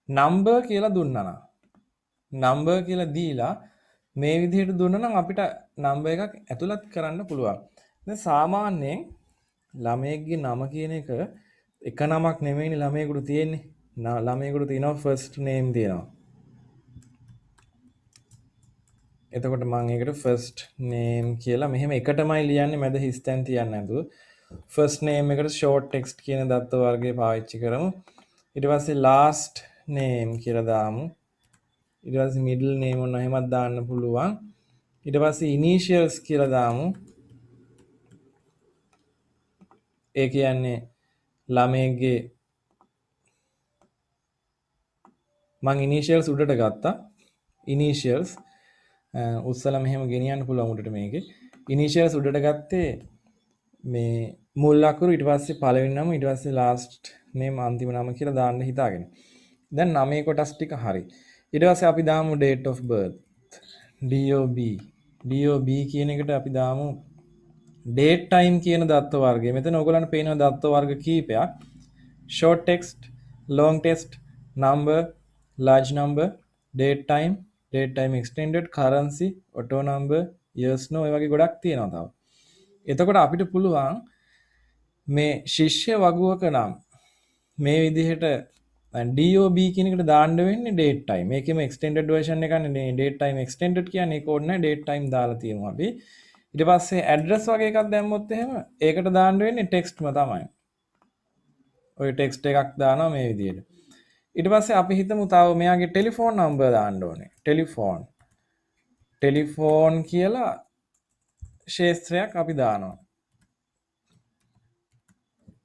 නම්බර් කියලා දුන්නා නම් නම්බර් කියලා දීලා මේ විදිහට දුන්නා නම් අපිට නම්බර් එකක් ඇතුළත් කරන්න පුළුවන්. දැන් සාමාන්‍යයෙන් ළමයෙක්ගේ නම කියන එක නමක් නෙමෙයිනේ ළමයෙකුට තියෙන්නේ. ළමයෙකුට තියෙනවා ෆස්ට් නේම් තියෙනවා. එතකොට මම ඒකට first name කියලා මෙහෙම එකටමයි ලියන්නේ මැද හිස් තැන් තියන්නේ නැතුව. first name එකට short text කියන දත්ත වර්ගය පාවිච්චි කරමු. ඊට පස්සේ last name කියලා දාමු. ඊට පස්සේ middle name ඔන්න එහෙමත් දාන්න පුළුවන්. ඊට පස්සේ initials කියලා දාමු. ඒ කියන්නේ ළමයේගේ මං initials උඩට ගත්තා. initials උස්සලා මෙහෙම ගෙනියන්න පුළුවන් උඩට මේකේ. initials උඩට ගත්තේ මේ මුල් අකුරු ඊට පස්සේ පළවෙනි නම ඊට පස්සේ last name අන්තිම නම කියලා දාන්න හිතාගෙන. දැන් නමේ කොටස් ටික හරි. ඊට පස්සේ අපි දාමු date of birth. DOB. DOB කියන එකට අපි දාමු date time කියන දත්ත වර්ගය. මෙතන ඔයගොල්ලන්ට පේනවා දත්ත වර්ග කීපයක්. short text, long text, number, large number, date time extended, currency, auto number, years no ඔය වගේ ගොඩක් තියෙනවා තව. එතකොට අපිට පුළුවන් මේ ශිෂ්‍ය වගුවක නම් මේ විදිහට DOB කියන එකට දාන්න වෙන්නේ date time. මේකෙම extended version එකනේ date time extended කියන්නේ ඒක ඕනේ නැහැ date time දාලා තියෙනවා අපි. ඊට පස්සේ address වගේ එකක් දැම්මොත් එහෙම ඒකට දාන්න වෙන්නේ textම තමයි. ඔය text එකක් දානවා මේ විදිහට. ඊට පස්සේ අපි හිතමු තව මෙයාගේ ටෙලිෆෝන් නම්බර් දාන්න ඕනේ. ටෙලිෆෝන් කියලා ශේත්‍රයක් අපි දානවා.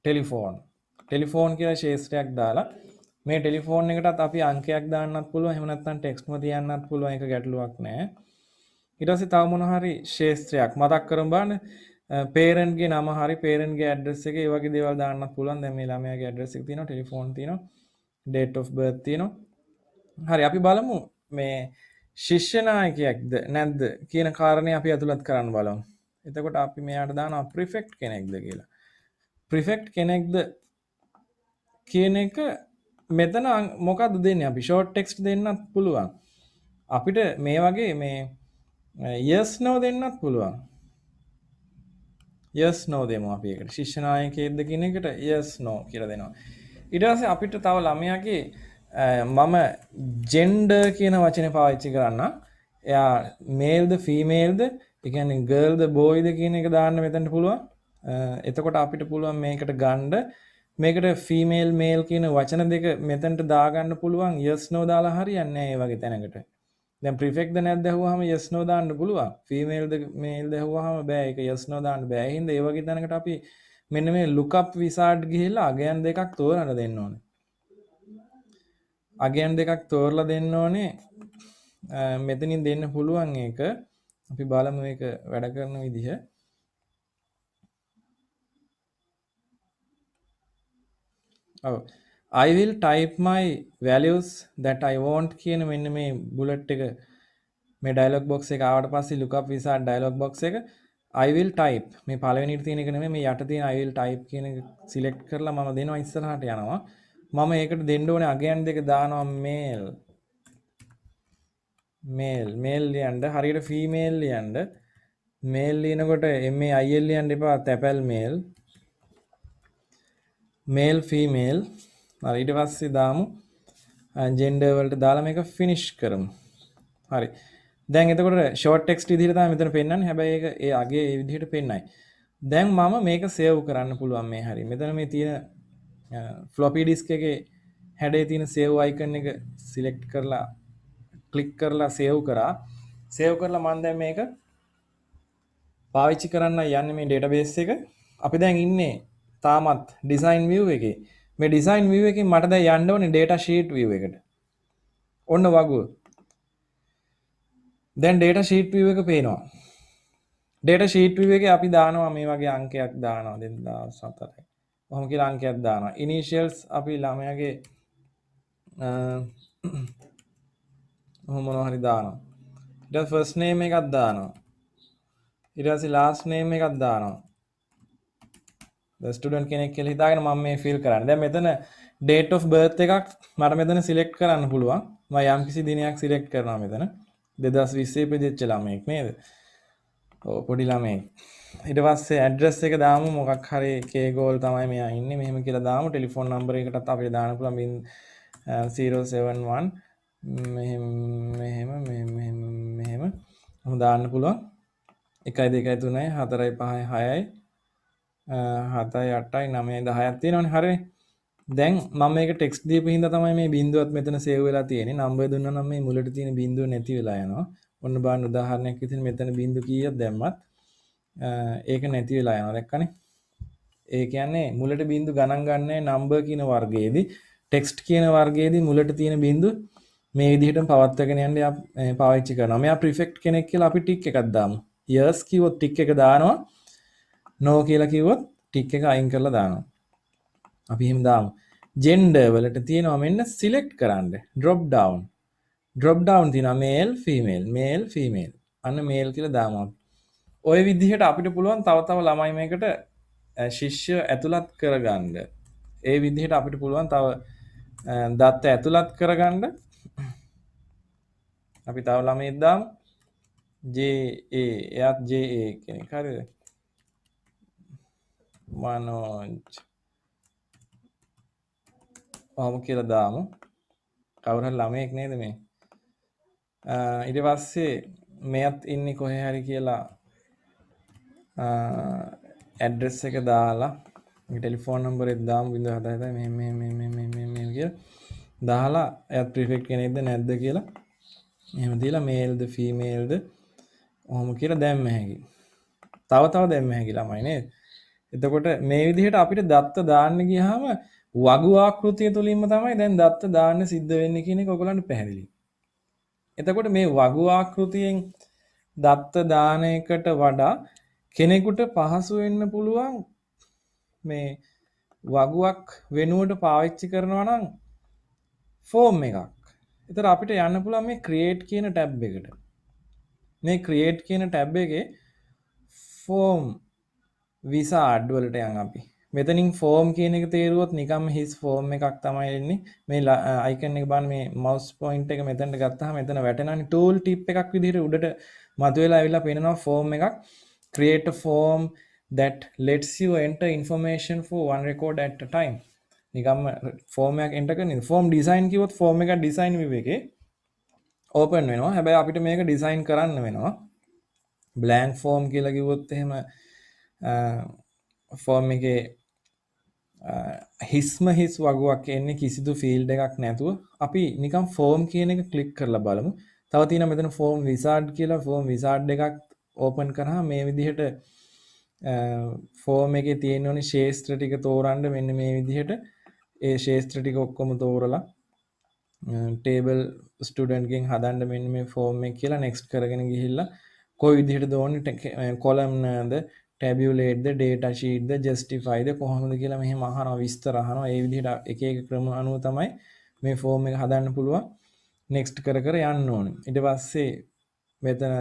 ටෙලිෆෝන් කියලා ශේත්‍රයක් දාලා මේ ටෙලිෆෝන් එකටත් අපි අංකයක් දාන්නත් පුළුවන්. එහෙම නැත්නම් ටෙක්ස්ට්ම තියන්නත් පුළුවන්. ඒක ගැටලුවක් නෑ. ඊට පස්සේ තව මොන හරි ශේත්‍රයක් මතක් කරමු බලන්න. parent ගේ නම හරි parent ගේ address එක ඒ වගේ දේවල් දාන්නත් පුළුවන්. දැන් මේ ළමයාගේ address එක තියෙනවා, ටෙලිෆෝන් තියෙනවා, date of birth තියෙනවා. හරි අපි බලමු මේ ශිෂ්‍ය නායකයෙක්ද නැද්ද කියන කාරණේ අපි අතුලත් කරන්න බලමු. එතකොට අපි මෙයාට දානවා prefect කෙනෙක්ද කියලා. prefect කෙනෙක්ද කියන එක මෙතන මොකක්ද දෙන්නේ අපි short text දෙන්නත් පුළුවන්. අපිට මේ වගේ මේ yes no දෙන්නත් පුළුවන්. yes no දෙමු අපි ඒකට. ශිෂ්‍ය නායකයෙක්ද කියන එකට yes no කියලා දෙනවා. ඊට පස්සේ අපිට තව ළමයාගේ මම gender කියන වචනේ පාවිච්චි කරන්න. එයා male ද female ද, ඒ කියන්නේ girl ද boy ද කියන එක දාන්න මෙතනට පුළුවන්. එතකොට අපිට පුළුවන් මේකට ගන්න මේකට female male කියන වචන දෙක මෙතනට දාගන්න පුළුවන්. yes no දාලා හරියන්නේ නැහැ මේ වගේ තැනකට. දැන් prefect ද නැද්ද ඇහුවාම yes no දාන්න පුළුවන්. female ද male ද ඇහුවාම බෑ. ඒක yes no දාන්න බෑ. ඒ හින්දා ඒ වගේ තැනකට අපි මෙන්න මේ lookup wizard ගිහිල්ලා අගයන් දෙකක් තෝරන්න දෙන්න ඕනේ. අගයන් දෙකක් තෝරලා දෙන්න ඕනේ. මෙතනින් දෙන්න පුළුවන් ඒක. අපි බලමු මේක වැඩ කරන විදිහ. ඔව්. I will type my values that I want කියන මෙන්න මේ බුලට් එක මේ dialog box එක ආවට පස්සේ lookup wizard dialog box එක I will type මේ පළවෙනිට තියෙන එක නෙමෙයි මේ යට තියෙන I will type කියන එක select කරලා මම දෙනවා ඉස්සරහට යනවා. මම ඒකට දෙන්න ඕනේ අගයන් දෙක දානවා male ලියන්න හරියට female ලියන්න male ලියනකොට MAIL ලියන්න එපා තැපැල් male female හරි ඊට පස්සේ දාමු gender වලට දාලා මේක finish කරමු. හරි. දැන් එතකොට short text විදිහට තමයි මෙතන පෙන්නන්නේ. හැබැයි ඒක ඒ අගේ ඒ විදිහට පෙන්නයි. දැන් මම මේක save කරන්න පුළුවන් මේ හරි. මෙතන මේ තියෙන floppy disk එකේ හැඩේ තියෙන save icon එක select කරලා click කරලා save කරා. save කරලා මම දැන් මේක පාවිච්චි කරන්න යන්නේ මේ database එක. අපි දැන් ඉන්නේ තාමත් design view එකේ. මේ design view එකෙන් මට දැන් යන්න ඕනේ data sheet view එකට. ඔන්න වගුව. දැන් data sheet view එක පේනවා. data sheet view එකේ අපි දානවා මේ වගේ අංකයක් දානවා 2007යි. කොහොම කියලා අංකයක් දානවා. initials අපි ළමයාගේ මොනවා හරි දානවා. ඊට පස්සේ first name එකක් දානවා. ඊට පස්සේ last name එකක් දානවා. the student කෙනෙක් කියලා හිතාගෙන මම මේ fill කරන්නේ. දැන් මෙතන date of birth එකක් මට මෙතන select කරන්න පුළුවන්. මම යම්කිසි දිනයක් select කරනවා මෙතන. 2020 ඉපදිච්ච ළමයෙක් නේද? ඔව් පොඩි ළමයෙක්. ඊට පස්සේ address එක දාමු මොකක් හරි කේගෝල් තමයි මෙයා ඉන්නේ මෙහෙම කියලා දාමු. ටෙලිෆෝන් නම්බර් එකටත් අපිට දාන්න පුළුවන් 071 මෙහෙම මම දාන්න පුළුවන් 1 2 3 4 5 6යි 7යි 8යි 9යි 10ක් තියෙනවනේ හරිනේ. දැන් මම මේක ටෙක්ස්ට් දීපු හින්දා තමයි මේ බිංදුවත් මෙතන සේව් වෙලා තියෙන්නේ. නම්බර් දුන්නා නම් මේ මුලට තියෙන බිංදුව නැති වෙලා යනවා. ඔන්න බලන්න උදාහරණයක් විදිහට මෙතන බිංදු කීයක් දැම්මත් ඒක නැති වෙලා යනවා දැක්කනේ. ඒ කියන්නේ මුලට බිංදු ගණන් ගන්නෑ නම්බර් කියන වර්ගයේදී ටෙක්ස්ට් කියන වර්ගයේදී මුලට තියෙන බිංදු මේ විදිහටම පවත්වාගෙන යන්න පාවිච්චි කරනවා. මෙයා ප්‍රිෆෙක්ට් කෙනෙක් කියලා අපි ටික් එකක් දාමු. yes කිව්වොත් ටික් එක දානවා. no කියලා කිව්වොත් ටික් එක අයින් කරලා දානවා. අපි එහෙම දාමු. gender වලට තියෙනවා මෙන්න select කරන්න. drop down. drop down තියෙනවා male female. අන්න male කියලා දාමු. ඔය විදිහට අපිට පුළුවන් තව තව ළමයි මේකට ශිෂ්‍ය ඇතුළත් කරගන්න. ඒ විදිහට අපිට පුළුවන් තව දත්ත ඇතුළත් කරගන්න. අපි තව ළමයෙක් දාමු. JA එයාත් JA කෙනෙක් හරිද? මනෝජ් ඔහොම කියලා දාමු. කවුරු හරි ළමයෙක් නේද මේ? ඊට පස්සේ මෙයත් ඉන්නේ කොහේ හරි කියලා ඇඩ්‍රස් එක දාලා ටෙලිෆෝන් නම්බර් එක දාමු 077 මේ කියලා දාලා එයාත් ප්‍රිෆෙක්ට් කෙනෙක්ද නැද්ද කියලා එහෙම දීලා මේල්ද ෆීමේල්ද ඔහොම කියලා දැම්ම හැකි. තව දැම්ම හැකි ළමයි නේද? එතකොට මේ විදිහට අපිට දත්ත දාන්න ගියාම වගු ආකෘතිය තුලින්ම තමයි දැන් දත්ත දාන්න සිද්ධ වෙන්නේ කියන එක ඔයගලන්ට පැහැදිලි. එතකොට මේ වගු ආකෘතියෙන් දත්ත දාන එකට වඩා කෙනෙකුට පහසු වෙන්න පුළුවන් මේ වගුවක් වෙනුවට පාවිච්චි කරනවා නම් ෆෝම් එකක්. එතකොට අපිට යන්න පුළුවන් මේ create කියන ටැබ් එකට. මේ create කියන ටැබ් එකේ ෆෝම් wizard වලට යන් අපි. මෙතනින් ෆෝම් කියන එක තේරුවොත් නිකම්ම හිස් ෆෝම් එකක් තමයි එන්නේ. මේ අයිකන් එක බලන්න මේ mouse point එක මෙතනට ගත්තාම මෙතන වැටෙනවානේ tool tip එකක් විදිහට උඩට මතුවලා ඇවිල්ලා පේනවා ෆෝම් එකක්. Create a form that lets you enter information for one record at a time. නිකම්ම ෆෝම් එකක් එන්ටර් කරන්නේ. ෆෝම් ඩිසයින් කිව්වොත් ෆෝම් එක ඩිසයින් view එකේ ඕපන් වෙනවා. හැබැයි අපිට මේක ඩිසයින් කරන්න වෙනවා. blank form කියලා කිව්වොත් එහෙම ෆෝම් එකේ හිස් වගුවක් එන්නේ කිසිදු ෆීල්ඩ් එකක් නැතුව. අපි නිකම් ෆෝම් කියන එක ක්ලික් කරලා බලමු. තව තියෙනවා මෙතන ෆෝම් විසාඩ් කියලා. ෆෝම් විසාඩ් එකක් ඕපන් කරාම මේ විදිහට ෆෝම් එකේ තියෙන ඕනි ශේෂ්ත්‍ර ටික තෝරන්න මෙන්න මේ විදිහට ඒ ශේෂ්ත්‍ර ටික ඔක්කොම තෝරලා ටේබල් ස්ටුඩන්ට් ගෙන් හදන්න මෙන්න මේ ෆෝම් එක කියලා නෙක්ස්ට් කරගෙන ගිහිල්ලා කොයි විදිහටද ඕනේ කොලම් නේද ටැබියුලේට්ද ඩේටා ෂීට්ද ජස්ටිෆයිද කොහොමද කියලා මෙහෙම අහනවා විස්තර අහනවා. ඒ විදිහට එක එක ක්‍රම අනුව තමයි මේ ෆෝම් එක හදන්න පුළුවන්. නෙක්ස්ට් කර යන්න ඕනේ. ඊට පස්සේ මෙතන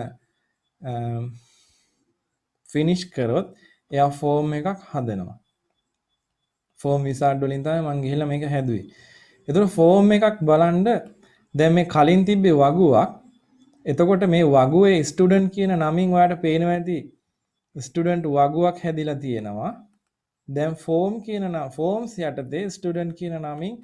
ෆිනිෂ් කරොත් එයා ෆෝම් එකක් හදනවා. ෆෝම් විසාඩ් වලින් තමයි මම ගිහිල්ලා මේක හැදුවේ. එතකොට ෆෝම් එකක් බලන්න දැන් මේ කලින් තිබ්බේ වගුවක්. එතකොට මේ වගුවේ ස්ටුඩන්ට් කියන නමින් ඔයාලට පේනවා ඇති ස්ටුඩන්ට් වගුවක් හැදිලා තියෙනවා. දැන් ෆෝම් කියන ෆෝම්ස් යටතේ ස්ටුඩන්ට් කියන නමින්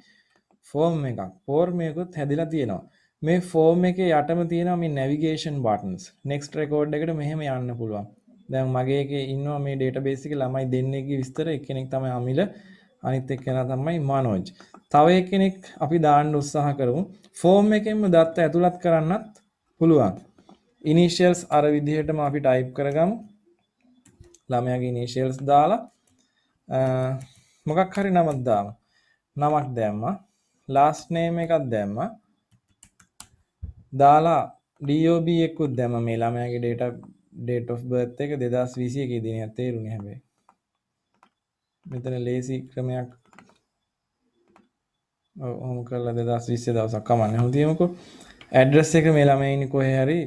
ෆෝම් එකක් ෆෝර්ම් එකකුත් හැදිලා තියෙනවා. මේ ෆෝම් එකේ යටම තියෙනවා මේ නැවිගේෂන් බටන්ස්. නෙක්ස්ට් රෙකෝඩ් එකට මෙහෙම යන්න පුළුවන්. දැන් මගේ එකේ ඉන්නවා මේ ඩේටාබේස් එකේ ළමයි දෙන්නෙක්ගේ විස්තර. එක්කෙනෙක් තමයි අමිල, අනිත් එක්කෙනා තමයි මනෝජ්. තව එක්කෙනෙක් අපි දාන්න උත්සාහ කරමු. ෆෝම් එකෙන්ම දත්ත ඇතුළත් කරන්නත් පුළුවන්. ඉනිෂියල්ස් අර විදිහටම අපි ටයිප් කරගමු. ළමයාගේ ඉනිෂියල්ස් දාලා මොකක් හරි නමක් දාමු. නමක් දැම්මා. ලාස්ට් නේම් එකක් දැම්මා. දාලා DOB එකකුත් දැම්මා. මේ ළමයාගේ date of birth එක 2021 දිනයක් තේරුණේ හැබැයි. මෙතන ලේසි ක්‍රමයක් ඔහොම කරලා 2020 දවසක් කමන්නේ. හොඳ තියමුකෝ. ඇඩ්‍රස් එක මේ ළමයා ඉන්නේ කොහේ හරි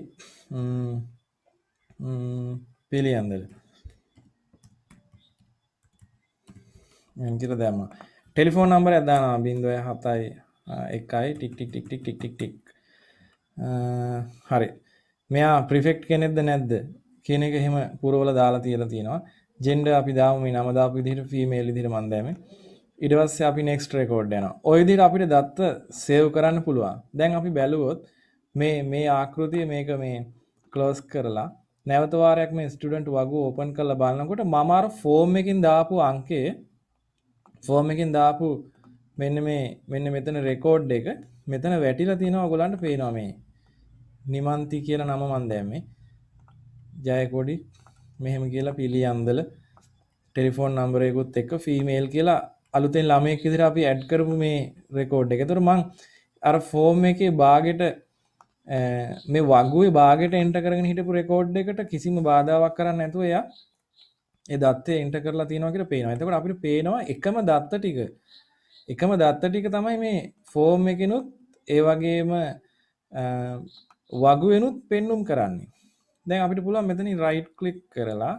පිළියන්දල. මම කියලා දැම්මා. ටෙලිෆෝන් නම්බරයක් දානවා 071 ටික් ටික් ටික් ටික් ටික් ටික් ටික්. හරි. මෙයා ප්‍රිෆෙක්ට් කෙනෙක්ද නැද්ද කියන එක එහෙම පුරවලා දාලා තියලා තියෙනවා. ජෙන්ඩර් අපි දාමු මේ නම දාපු විදිහට ෆීමේල් විදිහට මම දැම්මේ. ඊට පස්සේ අපි නෙක්ස්ට් රෙකෝඩ් යනවා. ওই විදිහට අපිට දත්ත සේව් කරන්න පුළුවන්. දැන් අපි බැලුවොත් මේ ආකෘතිය මේක මේ ක්ලෝස් කරලා නැවත වාරයක් මේ ස්ටුඩන්ට් වගුව ඕපන් කරලා බලනකොට මම අර ෆෝම් එකකින් දාපු අංකය ෆෝම් එකකින් දාපු මෙන්න මෙතන රෙකෝඩ් එක මෙතන වැටිලා තියෙනවා ඔයගලන්ට පේනවා මේ නිමන්ති කියලා නම මන් දැම්මේ ජයකොඩි මෙහෙම කියලා පිළියන්දල ටෙලිෆෝන් නම්බර එකකුත් එක්ක ෆීමේල් කියලා අලුතෙන් ළමයෙක් විදිහට අපි ඇඩ් කරපු මේ රෙකෝඩ් එක. ඒතර මං අර ෆෝම් එකේ බාගෙට මේ වගුවේ බාගෙට එන්ටර් කරගෙන හිටපු රෙකෝඩ් එකට කිසිම බාධාවක් කරන්නේ නැතුව එයා ඒ දත්තය එන්ටර් කරලා තියෙනවා කියලා පේනවා. එතකොට අපිට පේනවා එකම දත්ත ටික තමයි මේ ෆෝම් එකෙනුත් ඒ වගේම වගුවෙනුත් පෙන්눔 කරන්නේ. දැන් අපිට පුළුවන් මෙතනින් රයිට් ක්ලික් කරලා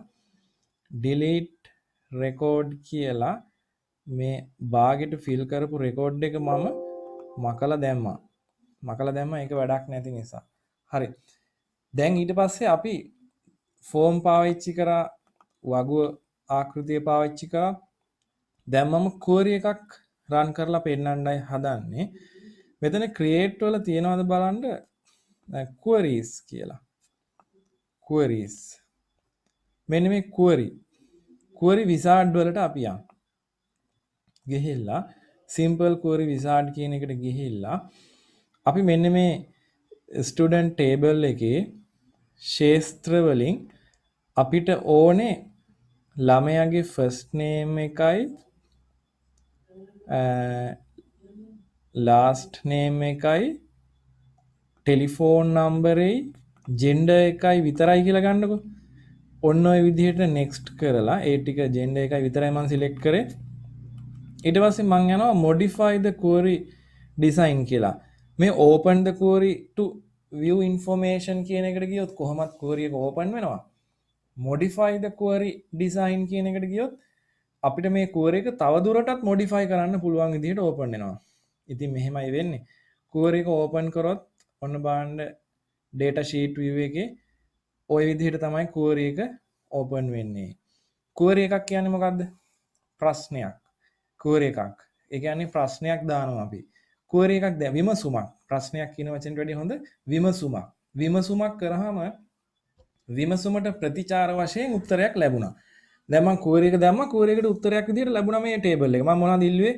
delete record කියලා මේ බාගෙට ෆිල් කරපු රෙකෝඩ් එක මම මකලා දැම්මා ඒක වැඩක් නැති නිසා. හරි. දැන් ඊට පස්සේ අපි ෆෝම් පාවිච්චි කරා වගුව ආකෘතිය පාවිච්චි කරා. දැන් මම query එකක් run කරලා පෙන්නන්නයි හදන්නේ. මෙතන create වල තියනවාද බලන්න queries කියලා. queries. මෙන්න මේ query wizard වලට අපි යන්. ගිහිල්ලා simple query wizard කියන එකට ගිහිල්ලා අපි මෙන්න මේ student table එකේ ශේත්‍ර වලින් අපිට ඕනේ ළමයාගේ first name එකයි last name එකයි ටෙලිෆෝන් නම්බරේ ජෙන්ඩර් එකයි විතරයි කියලා ගන්නකො. ඔන්න ඔය විදිහට next කරලා ඒ ටික ජෙන්ඩර් එකයි විතරයි මම select කරේ. ඊට පස්සේ මම යනවා modify the query design කියලා. මේ open the query to view information කියන එකට ගියොත් කොහොමත් query එක open වෙනවා. modify the query design කියන එකට ගියොත් අපිට මේ query එක තව දුරටත් modify කරන්න පුළුවන් විදිහට open වෙනවා. ඉතින් මෙහෙමයි වෙන්නේ. query එක open කරොත් ඔන්න බලන්න data sheet view එකේ ওই විදිහට තමයි query එක open වෙන්නේ. query එකක් කියන්නේ මොකද්ද? ප්‍රශ්නයක්. query එකක්. ඒ කියන්නේ ප්‍රශ්නයක් දානවා අපි. query එකක් දැන් විමසුමක්. ප්‍රශ්නයක් කියන වචෙන්ට වැඩිය හොඳ විමසුමක්. විමසුමක් කරාම විමසුමට ප්‍රතිචාර වශයෙන් උත්තරයක් ලැබුණා. දැන් මම query එක දැම්මා. query එකට උත්තරයක් විදිහට ලැබුණා මේ table එක. මම මොනවද ඉල්ලුවේ?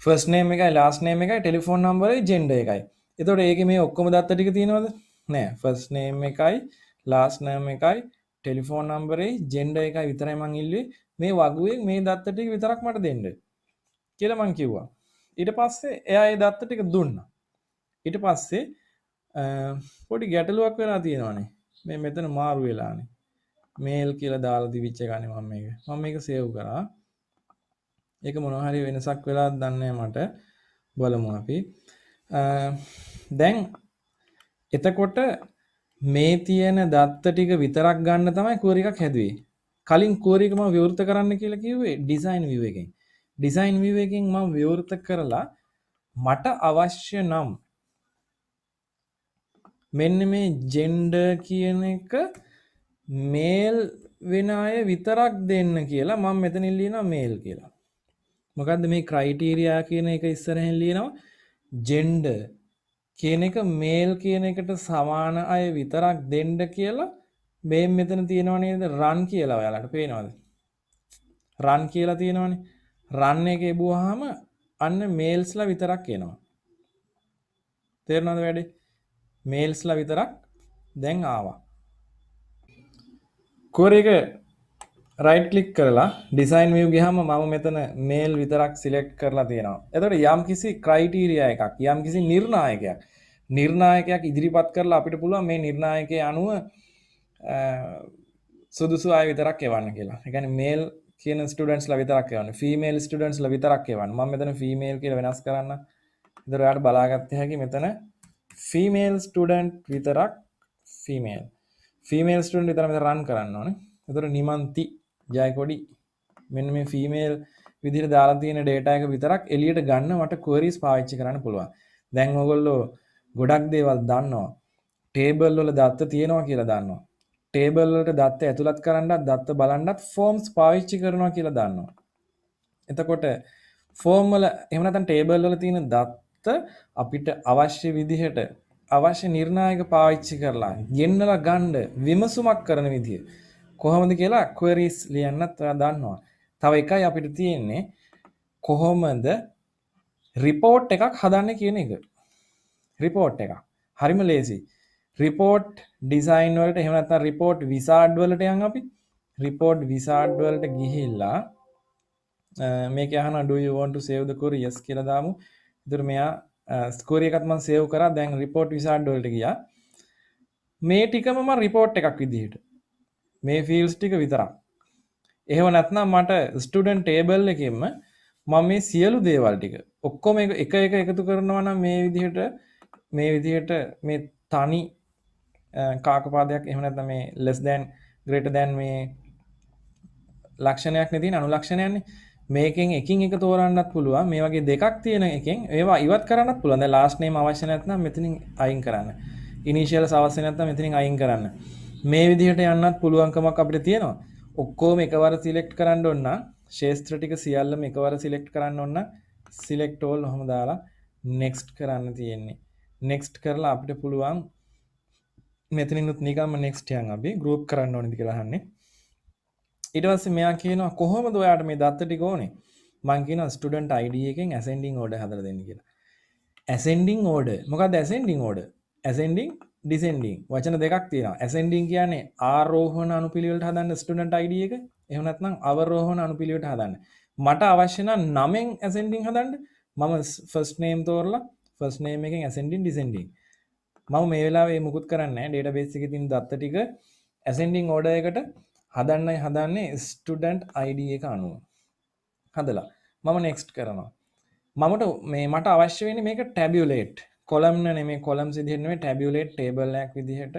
first name එකයි last name එකයි telephone number එකයි gender එකයි. එතකොට ඒකේ මේ ඔක්කොම දත්ත ටික තියෙනවද? නෑ. first name එකයි last name එකයි telephone number එකයි gender එකයි විතරයි මං ඉල්ලුවේ. මේ වගුවේ මේ දත්ත ටික විතරක් මට දෙන්න කියලා මං කිව්වා. ඊට පස්සේ එයා ඒ දත්ත ටික දුන්නා. ඊට පස්සේ පොඩි ගැටලුවක් වෙලා තියෙනවානේ. මේ මෙතන මාරු වෙලානේ. මේල් කියලා දාලා දිවිච්ච ගානේ මම මේක සේව් කරා. ඒක මොනවා හරි වෙනසක් වෙලාද දන්නේ මට. බලමු අපි. දැන් එතකොට මේ තියෙන දත්ත ටික විතරක් ගන්න තමයි query එකක් හැදුවේ. කලින් query එක මම විවෘත කරන්න කියලා කිව්වේ design view එකෙන්. design view එකෙන් මම විවෘත කරලා මට අවශ්‍ය නම් මෙන්න මේ gender කියන එක male වෙන අය විතරක් දෙන්න කියලා මම මෙතනින් ලියනවා male කියලා. මොකද්ද මේ criteria කියන එක ඉස්සරහින් ලියනවා gender කියන එක male කියන එකට සමාන අය විතරක් දෙන්න කියලා මේ මෙතන තියෙනව නේද run කියලා ඔයාලට පේනවද? run කියලා තියෙනවනේ. run එකේ බුවාම අන්න males-ලා විතරක් එනවා. තේරුණාද වැඩේ? males-ලා විතරක් දැන් ආවා. query එක right click කරලා design view ගියාම මම මෙතන male විතරක් select කරලා තියෙනවා. එතකොට යම්කිසි criteria එකක් යම්කිසි නිර්ණායකයක් ඉදිරිපත් කරලා අපිට පුළුවන් මේ නිර්ණායකයේ අනුව සුදුසු අය විතරක් එවන්න කියලා. ඒ කියන්නේ male කියන ස්ටුඩන්ට්ස්ලා විතරක් එවන්න. female ස්ටුඩන්ට්ස්ලා විතරක් එවන්න. මම මෙතන female කියලා වෙනස් කරන්න. ඉතින් ඔයාලට බලාගත්ත හැකි මෙතන female student විතරක් female student විතර මෙතන run කරන්න ඕනේ. එතකොට නිමන්ති ජයකොඩි මෙන්න මේ female විදිහට දාලා තියෙන data එක විතරක් එළියට ගන්න මට queries පාවිච්චි කරන්න පුළුවන්. දැන් ඔයගොල්ලෝ ගොඩක් දේවල් දන්නවා. table වල දත්ත තියෙනවා කියලා දන්නවා. table වලට දත්ත ඇතුළත් කරන්නත් දත්ත බලන්නත් forms පාවිච්චි කරනවා කියලා දන්නවා. එතකොට form වල එහෙම නැත්නම් table වල තියෙන දත්ත අපිට අවශ්‍ය විදිහට අවශ්‍ය නිර්ණායක පාවිච්චි කරලා ගෙන්නලා ගන්න විමසුමක් කරන විදිය කොහොමද කියලා queries ලියන්නත් ඔයා දන්නවා. තව එකයි අපිට තියෙන්නේ කොහොමද report එකක් හදන්නේ කියන එක. report එකක්. හරිම ලේසි. report design වලට එහෙම නැත්නම් report wizard වලට යන් අපි. report wizard වලට ගිහිල්ලා මේක අහනවා do you want to save the query yes කියලා දාමු. ඒතර මෙයා query එකත් මම save කරා. දැන් report wizard වලට ගියා. මේ ටිකම මම report එකක් විදිහට. මේ fields ටික විතරක්. එහෙම නැත්නම් මට student table එකෙන්ම මම මේ සියලු දේවල් ටික ඔක්කොම එක එකතු කරනවා නම් මේ විදිහට මේ තනි කාකපාදයක් එහෙම නැත්නම් මේ less than greater than මේ ලක්ෂණයක් නේ තියෙන අනුලක්ෂණයන්නේ මේකෙන් එකින් එක තෝරන්නත් පුළුවන් මේ වගේ දෙකක් තියෙන එකෙන් ඒවා ඉවත් කරන්නත් පුළුවන් දැන් last name අවශ්‍ය නැත්නම් මෙතනින් අයින් කරන්න initials අවශ්‍ය නැත්නම් මෙතනින් අයින් කරන්න මේ විදිහට යන්නත් පුළුවන්කමක් අපිට තියෙනවා ඔක්කොම එකවර සිලෙක්ට් කරන්න ඕන නම් ශේත්‍ර ටික සියල්ලම එකවර සිලෙක්ට් කරන්න ඕන නම් සිලෙක්ට් all ඔහම දාලා next කරන්න තියෙන්නේ next කරලා අපිට පුළුවන් මෙතනිනුත් නිකම්ම next යන් අපි group කරන්න ඕනේද කියලා අහන්නේ ඊට පස්සේ මෙයා කියනවා කොහොමද ඔයාට මේ දත්ත ටික ඕනේ මං කියනවා student id එකෙන් ascending order හදලා දෙන්න කියලා ascending order මොකක්ද ascending order ascending descending වචන දෙකක් තියෙනවා ascending කියන්නේ ආරෝහණ අනුපිළිවෙලට හදන්න student id එක එහෙම නැත්නම් අවරෝහණ අනුපිළිවෙලට හදන්න මට අවශ්‍ය නම් නමෙන් ascending හදන්න මම first name තෝරලා first name එකෙන් ascending descending මම මේ වෙලාවේ මුකුත් කරන්නේ නැහැ database එකේ තියෙන දත්ත ටික ascending order එකට හදන්නයි හදන්නේ student id එක අනුව හදලා මම next කරනවා මට අවශ්‍ය වෙන්නේ මේක tabulate column නෙමෙයි columns විදිහට නෙමෙයි tabulate table එකක් විදිහට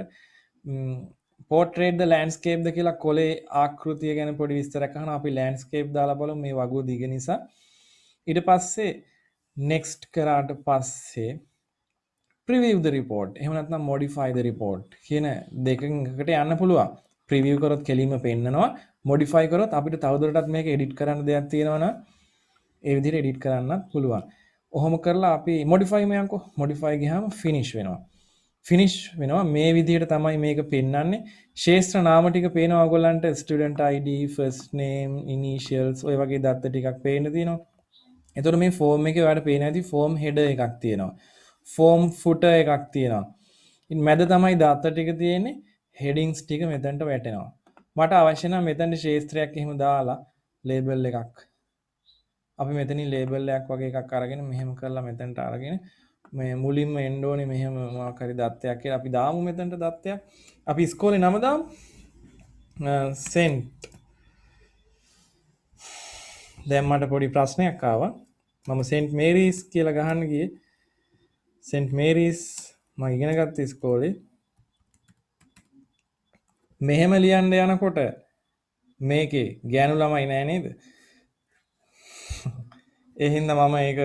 portrait the landscape ද කියලා කොලේ ආකෘතිය ගැන පොඩි විස්තරයක් අහනවා අපි landscape දාලා බලමු මේ වගුව දිග නිසා ඊට පස්සේ next කරාට පස්සේ preview the report එහෙම නැත්නම් modify the report කියන දෙකකින් එකකට යන්න පුළුවන් preview කරොත් කෙලින්ම පෙන්නනවා modify කරොත් අපිට තවදුරටත් මේක edit කරන්න දෙයක් තියෙනවා නම් ඒ විදිහට edit කරන්නත් පුළුවන්. ඔහොම කරලා අපි modify මයන්කෝ modify ගියාම finish වෙනවා මේ විදිහට තමයි මේක පෙන්වන්නේ ශේත්‍ර නාම ටික පේනවා ඔයගොල්ලන්ට student id first name initials ඔය වගේ දත්ත ටිකක් පේන්න තියෙනවා. එතකොට මේ form එකේ ඔයාලට පේන ඇති form header එකක් තියෙනවා. form footer එකක් තියෙනවා. ඉතින් මැද තමයි දත්ත ටික තියෙන්නේ headings ටික මෙතනට වැටෙනවා. මට අවශ්‍ය නම් මෙතනට ශේත්‍රයක් එහෙම දාලා label එකක්. අපි මෙතනින් label එකක් වගේ එකක් අරගෙන මෙහෙම කරලා මෙතනට අරගෙන මේ මුලින්ම එන්න ඕනේ මෙහෙම මොකක් හරි දත්තයක් කියලා අපි දාමු මෙතනට දත්තයක්. අපි ඉස්කෝලේ නම දාමු. sent. දැන් මට පොඩි ප්‍රශ්නයක් ආවා. මම St Mary's කියලා ගහන්න ගියේ. St Mary's මම ඉගෙන ගත්ත ඉස්කෝලේ මෙහෙම ලියන්න යනකොට මේකේ ගෑනු ළමයි නෑ නේද? ඒ හින්දා මම ඒක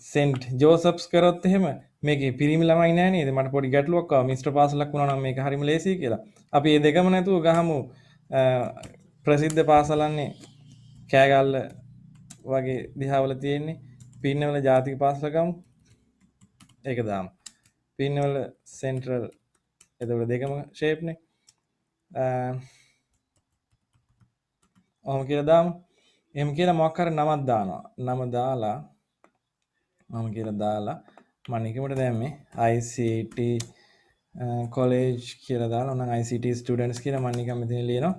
සෙන්ට් ජෝසප්ස් කරොත් එහෙම මේකේ පිරිමි ළමයි නෑ නේද? මට පොඩි ගැටලුවක් ආවා. මිස්ටර් පාසලක් වුණා නම් මේක හරිම ලේසියි කියලා. අපි මේ දෙකම නැතුව ගහමු ප්‍රසිද්ධ පාසලන්නේ කෑගල්ල වගේ දිහාවල තියෙන්නේ. පින්නවල ජාතික පාසල ගමු. ඒක දාමු. පින්නවල සෙන්ට්‍රල් එතකොට දෙකම ෂේප් නේ. ඔහොම කියලා දාමු. එහෙම කියලා මොකක් හරි නමක් දානවා. නම දාලා මම කියලා දාලා මම නිකමට දැම්මේ ICT college කියලා දාලා උනම් ICT students කියලා මම නිකන් මෙතන ලියනවා.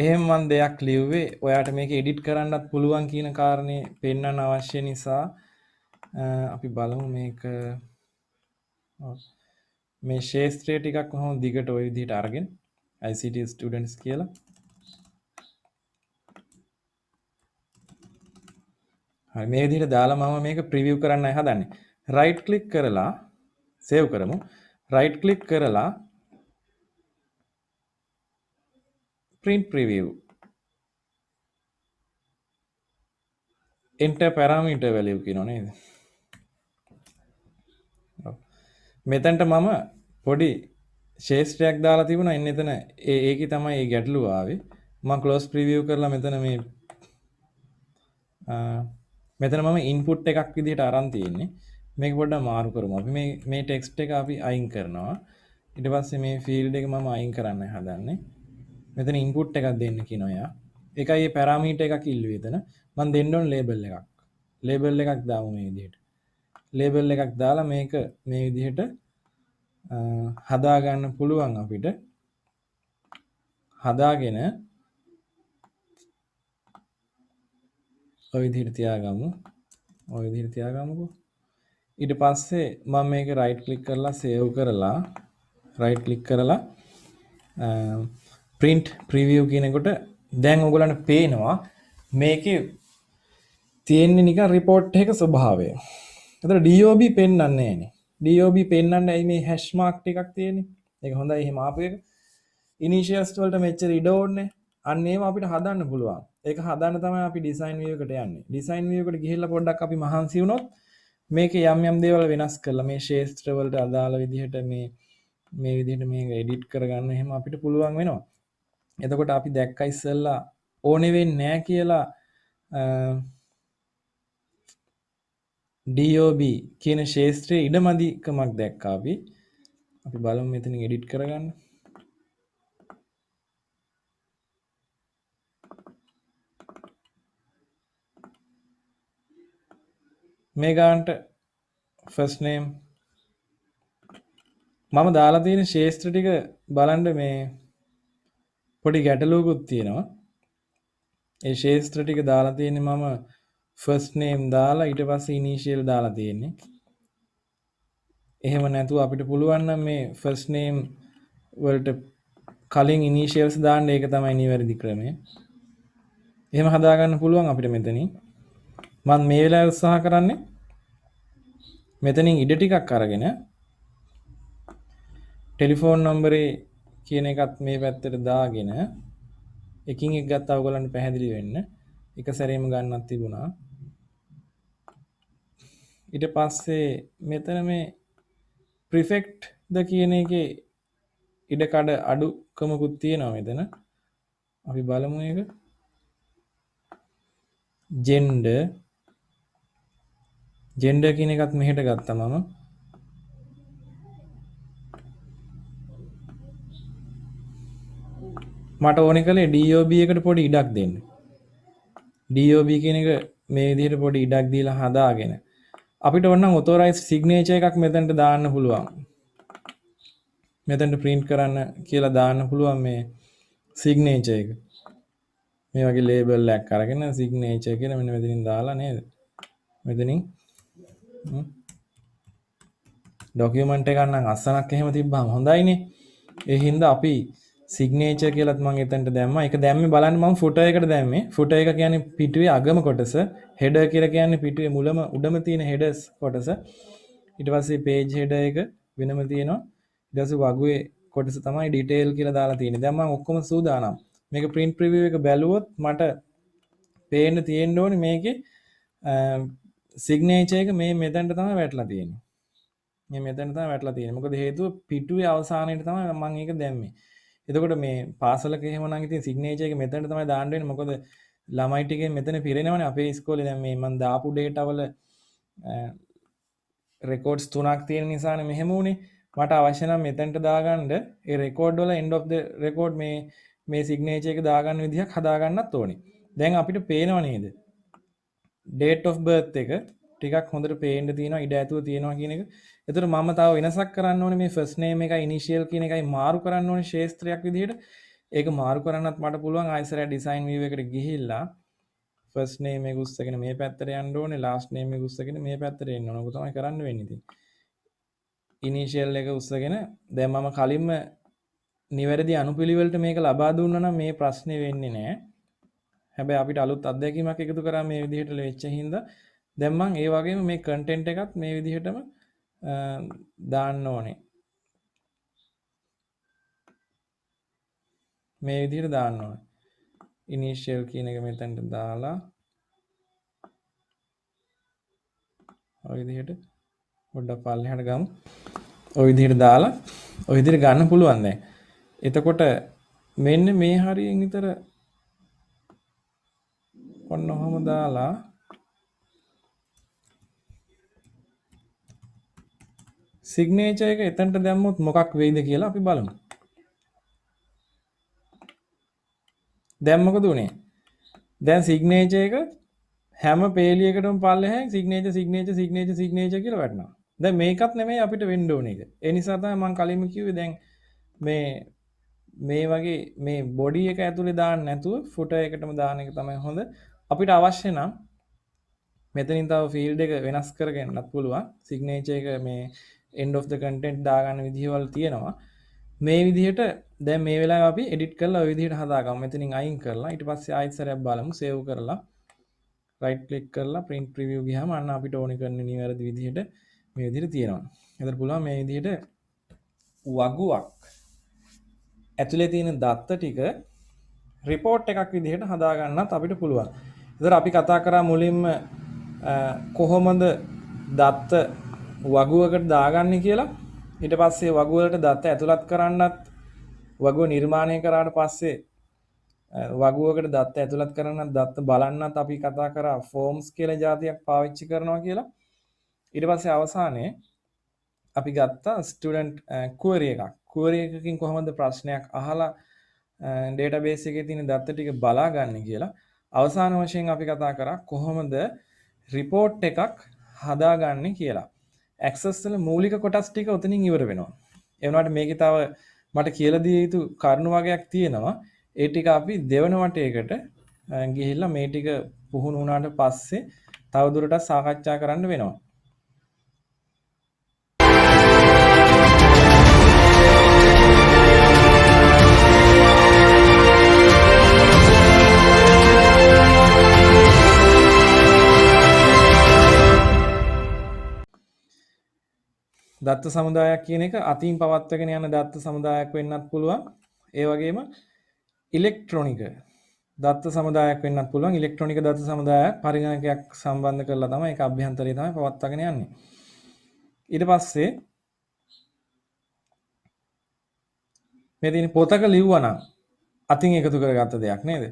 එහෙම මම දෙයක් ලිව්වේ ඔයාට මේක එඩිට් කරන්නත් පුළුවන් කියන කාරණේ පෙන්වන්න අවශ්‍ය නිසා අපි බලමු මේක මේ ශේත්‍රය ටිකක් කොහොම දිගට ওই විදිහට අරගෙන ICT students කියලා හරි මේ විදිහට දාලා මම මේක ප්‍රිවිව් කරන්නයි හදන්නේ right click කරලා save කරමු right click කරලා print preview enter parameter value කියනවා නේද මෙතනට මම පොඩි ශේෂ්ත්‍රයක් දාලා තිබුණා ඉන්න එතන ඒකේ තමයි මේ ගැටලුව ආවේ මම close preview කරලා මෙතන මේ මෙතන මම ඉන්පුට් එකක් විදිහට අරන් තියෙන්නේ. මේක පොඩ්ඩක් මාරු කරමු. අපි මේ ටෙක්ස්ට් එක අපි අයින් කරනවා. ඊට පස්සේ මේ ෆීල්ඩ් එක මම අයින් කරන්න හදන්නේ. මෙතන ඉන්පුට් එකක් දෙන්න කියනවා යා. ඒකයි මේ පැරාමීටර් එකක් ඉල්ලුවේ එතන. මම දෙන්න ඕන ලේබල් එකක්. ලේබල් එකක් දාමු මේ විදිහට. ලේබල් එකක් දාලා මේක මේ විදිහට හදා ගන්න පුළුවන් අපිට. හදාගෙන ඔය විදිහට තියාගමු. ඔය විදිහට තියාගමුකෝ. ඊට පස්සේ මම මේක රයිට් ක්ලික් කරලා සේව් කරලා රයිට් ක්ලික් කරලා print preview කියනකොට දැන් ඔයගොල්ලන්ට පේනවා මේකේ තියෙන්නේ නිකන් report එකක ස්වභාවය. එතන DOB පෙන්වන්නේ නැහැනේ. DOB පෙන්වන්නේ ඇයි මේ hash mark ටිකක් තියෙන්නේ? ඒක හොඳයි එහෙම ආපු එක. initials වලට මෙච්චර ඉඩ ඕනේ. අන්න ඒව අපිට හදන්න පුළුවන්. ඒක හදන්න තමයි අපි design view එකට යන්නේ. design view එකට ගිහිල්ලා පොඩ්ඩක් අපි මහන්සි වුණොත් මේකේ යම් දේවල් වෙනස් කරලා මේ ශේත්‍ර වලට අදාළ විදිහට මේ විදිහට මේක එඩිට් කරගන්න එහෙම අපිට පුළුවන් වෙනවා. එතකොට අපි දැක්ක ඉස්සෙල්ලා ඕනේ වෙන්නේ නැහැ කියලා DOB කියන ශේත්‍රයේ ඉඩමදිකමක් දැක්කා අපි. අපි බලමු මෙතනින් එඩිට් කරගන්න. මේ ගානට first name මම දාලා තියෙන ශේත්‍ර ටික බලන්න මේ පොඩි ගැටලුවකුත් තියෙනවා. ඒ ශේත්‍ර ටික දාලා තියෙන්නේ මම first name දාලා ඊට පස්සේ initial දාලා තියෙන්නේ. එහෙම නැතුව අපිට පුළුවන් නම් මේ first name වලට කලින් initials දාන්න ඒක තමයි නිවැරදි ක්‍රමය. එහෙම හදාගන්න පුළුවන් අපිට මෙතනින්. මම මේ වෙලාවේ උත්සාහ කරන්නේ මෙතනින් ඉඩ ටිකක් අරගෙන ටෙලිෆෝන් නම්බරේ කියන එකත් මේ පැත්තට දාගෙන එකින් එක ගත්තා ඔයගලන්ට පැහැදිලි වෙන්න. එක සැරේම ගන්නත් තිබුණා. ඊට පස්සේ මෙතන මේ prefect ද කියන එකේ ඉඩ කඩ අඩුකමකුත් තියෙනවා මෙතන. අපි බලමු ඒක. gender කියන එකත් මෙහෙට ගත්තා මම. මට ඕනේ කලේ DOB එකට පොඩි ඉඩක් දෙන්න. DOB කියන එක මේ විදිහට පොඩි ඉඩක් දීලා හදාගෙන අපිට ඕනනම් authorized signature එකක් මෙතනට දාන්න පුළුවන්. මෙතනට print කරන්න කියලා දාන්න පුළුවන් මේ signature එක. මේ වගේ label එකක් අරගෙන signature කියලා මෙන්න මෙතනින් දාලා නේද? මෙතනින් document එකක් නම් අස්සනක් එහෙම තිබ්බම හොඳයිනේ. ඒ හින්දා අපි signature කියලාත් මම එතනට දැම්මා. ඒක දැම්මේ බලන්න මම footer එකට දැම්මේ. footer එක කියන්නේ පිටුවේ අගම කොටස. header කියලා කියන්නේ පිටුවේ මුලම උඩම තියෙන headers කොටස. ඊට පස්සේ page header එක වෙනම තියෙනවා. ඊට පස්සේ වගුවේ කොටස තමයි detail කියලා දාලා තියෙන්නේ. දැන් මම ඔක්කොම සූදානම්. මේක print preview එක බැලුවොත් මට පේන්න තියෙන්න ඕනේ මේකේ signature එක මේ මෙතනට තමයි වැටලා තියෙන්නේ. මේ මෙතන තමයි වැටලා තියෙන්නේ. මොකද හේතුව පිටුවේ අවසානයේට තමයි මම ඒක දැම්මේ. එතකොට මේ පාසලක එහෙම නම් ඉතින් සිග්නේචර් එක මෙතනට තමයි දාන්න වෙන්නේ. මොකද ළමයි ටිකෙන් මෙතන පිරෙනවනේ අපේ ඉස්කෝලේ. දැන් මේ මම දාපු ඩේටා වල රෙකෝඩ්ස් 3ක් තියෙන නිසානේ මෙහෙම වුනේ. මට අවශ්‍ය නම් මෙතනට දාගන්න ඒ රෙකෝඩ් වල end of the record මේ සිග්නේචර් එක දාගන්න විදිහක් හදාගන්නත් ඕනේ. දැන් අපිට පේනව නේද? date of birth එක ටිකක් හොඳට පේන්න තියෙනවා, ඉඩ ඇතුව තියෙනවා කියන එක. එතකොට මම තව වෙනසක් කරන්න ඕනේ මේ first name එකයි initial කියන එකයි මාරු කරන්න ඕනේ ශේත්‍රයක් විදිහට. ඒක මාරු කරන්නත් මට පුළුවන් ආයෙසරයක් design view එකට ගිහිල්ලා first name එක උස්සගෙන මේ පැත්තට යන්න ඕනේ, last name එක උස්සගෙන මේ පැත්තට එන්න ඕනේ. ඔක තමයි කරන්න වෙන්නේ ඉතින්. initial එක උස්සගෙන දැන් මම කලින්ම නිවැරදි අනුපිළිවෙලට මේක ලබා දුන්නා නම් මේ ප්‍රශ්නේ වෙන්නේ නැහැ. හැබැයි අපිට අලුත් අත්දැකීමක් එකතු කරා මේ විදිහට වෙච්ච හින්දා දැන් මම ඒ වගේම මේ content එකත් මේ විදිහටම දාන්න ඕනේ. මේ විදිහට දාන්න ඕනේ. initial කියන එක මෙතනට දාලා ඔය විදිහට පොඩ්ඩක් පල්ලෙහාට ගමු. ඔය විදිහට දාලා ඔය විදිහට ගන්න පුළුවන් දැන්. එතකොට මෙන්න මේ හරියෙන් විතර ඔන්න ඔහම දාලා සිග්නේචර් එක එතනට දැම්මොත් මොකක් වෙයිද කියලා අපි බලමු. දැන් මොකද උනේ? දැන් සිග්නේචර් එක හැම පේලියකටම පල්ලෙහායි සිග්නේචර් කියලා වැටෙනවා. දැන් මේකත් නෙමෙයි අපිට වෙන්න ඕන එක. ඒ නිසා තමයි මම කලින්ම කිව්වේ දැන් මේ වගේ මේ බොඩි එක ඇතුලේ දාන්න නැතුව ෆුටර් එකටම දාන එක තමයි හොඳ. අපිට අවශ්‍ය නම් මෙතනින් තව ෆීල්ඩ් එක වෙනස් කරගන්නත් පුළුවන්. සිග්නේචර් එක මේ end of the content දාගන්න විදිහවල් තියෙනවා. මේ විදිහට දැන් මේ වෙලාවේ අපි edit කරලා ওই විදිහට හදාගමු. මෙතනින් අයින් කරලා ඊට පස්සේ ආයෙත් සැරයක් බලමු. save කරලා right click කරලා print preview ගියාම අන්න අපිට ඕනේ කරන නිවැරදි විදිහට මේ විදිහට තියෙනවා. එතකොට පුළුවන් මේ විදිහට වගුවක් ඇතුලේ තියෙන දත්ත ටික report එකක් විදිහට හදාගන්නත් අපිට පුළුවන්. එතකොට අපි කතා කරා මුලින්ම කොහොමද දත්ත වගුවකට දාගන්නේ කියලා. ඊට පස්සේ වගුව වලට දත්ත ඇතුළත් කරන්නත් වගුව නිර්මාණය කරාට පස්සේ වගුවකට දත්ත ඇතුළත් කරන්නත් දත්ත බලන්නත් අපි කතා කරා ෆෝම්ස් කියලා જાතියක් පාවිච්චි කරනවා කියලා. ඊට පස්සේ අවසානයේ අපි ගත්තා ස්ටුඩන්ට් query එකක්. query එකකින් කොහොමද ප්‍රශ්නයක් අහලා database එකේ තියෙන දත්ත ටික බලාගන්නේ කියලා. අවසාන වශයෙන් අපි කතා කරා කොහොමද report එකක් හදාගන්නේ කියලා. access වල මූලික කොටස් ටික උතනින් ඉවර වෙනවා. ඒ වුණාට මේකේ තව මට කියලා දිය යුතු කරුණු වගේක් තියෙනවා. ඒ ටික අපි දෙවන වටයකට ගිහිල්ලා මේ ටික පුහුණු වුණාට පස්සේ තවදුරටත් සාකච්ඡා කරන්න වෙනවා. දත්ත සමුදායක් කියන එක අතින් පවත්වගෙන යන දත්ත සමුදායක් වෙන්නත් පුළුවන්. ඒ වගේම ඉලෙක්ට්‍රොනික දත්ත සමුදායක් වෙන්නත් පුළුවන්. ඉලෙක්ට්‍රොනික දත්ත සමුදායක් පරිගණකයක් සම්බන්ධ කරලා තමයි ඒක අභ්‍යන්තරයේ තමයි පවත්වාගෙන යන්නේ. ඊට පස්සේ මේ තියෙන පොතක ලිව්වනම් අතින් එකතු කරගත්ත දෙයක් නේද?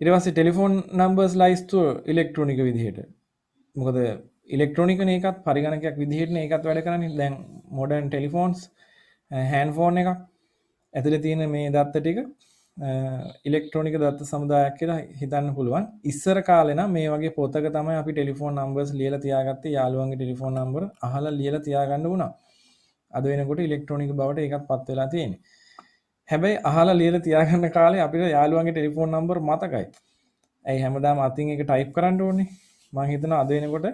ඊට පස්සේ ටෙලිෆෝන් නම්බර්ස් ලයිස්තුව ඉලෙක්ට්‍රොනික විදිහට. මොකද ඉලෙක්ට්‍රොනිකනේ ඒකත් පරිගණකයක් විදිහටනේ ඒකත් වැඩ කරන්නේ. දැන් මොඩර්න් ටෙලිෆෝන්ස් හෑන්ඩ් ෆෝන් එකක් ඇතුලේ තියෙන මේ දත්ත ටික ඉලෙක්ට්‍රොනික දත්ත සමුදායක් කියලා හිතන්න පුළුවන්. ඉස්සර කාලේ නම් මේ වගේ පොතක තමයි අපි ටෙලිෆෝන් නම්බර්ස් ලියලා තියාගත්තේ. යාළුවන්ගේ ටෙලිෆෝන් නම්බර් අහලා ලියලා තියාගන්න වුණා. අද වෙනකොට ඉලෙක්ට්‍රොනික බවට ඒකත්පත් වෙලා තියෙන්නේ. හැබැයි අහලා ලියලා තියාගන්න කාලේ අපිට යාළුවන්ගේ ටෙලිෆෝන් නම්බර් මතකයි. ඇයි හැමදාම අතින් එක ටයිප් කරන්න ඕනේ? මම හිතනවා අද වෙනකොට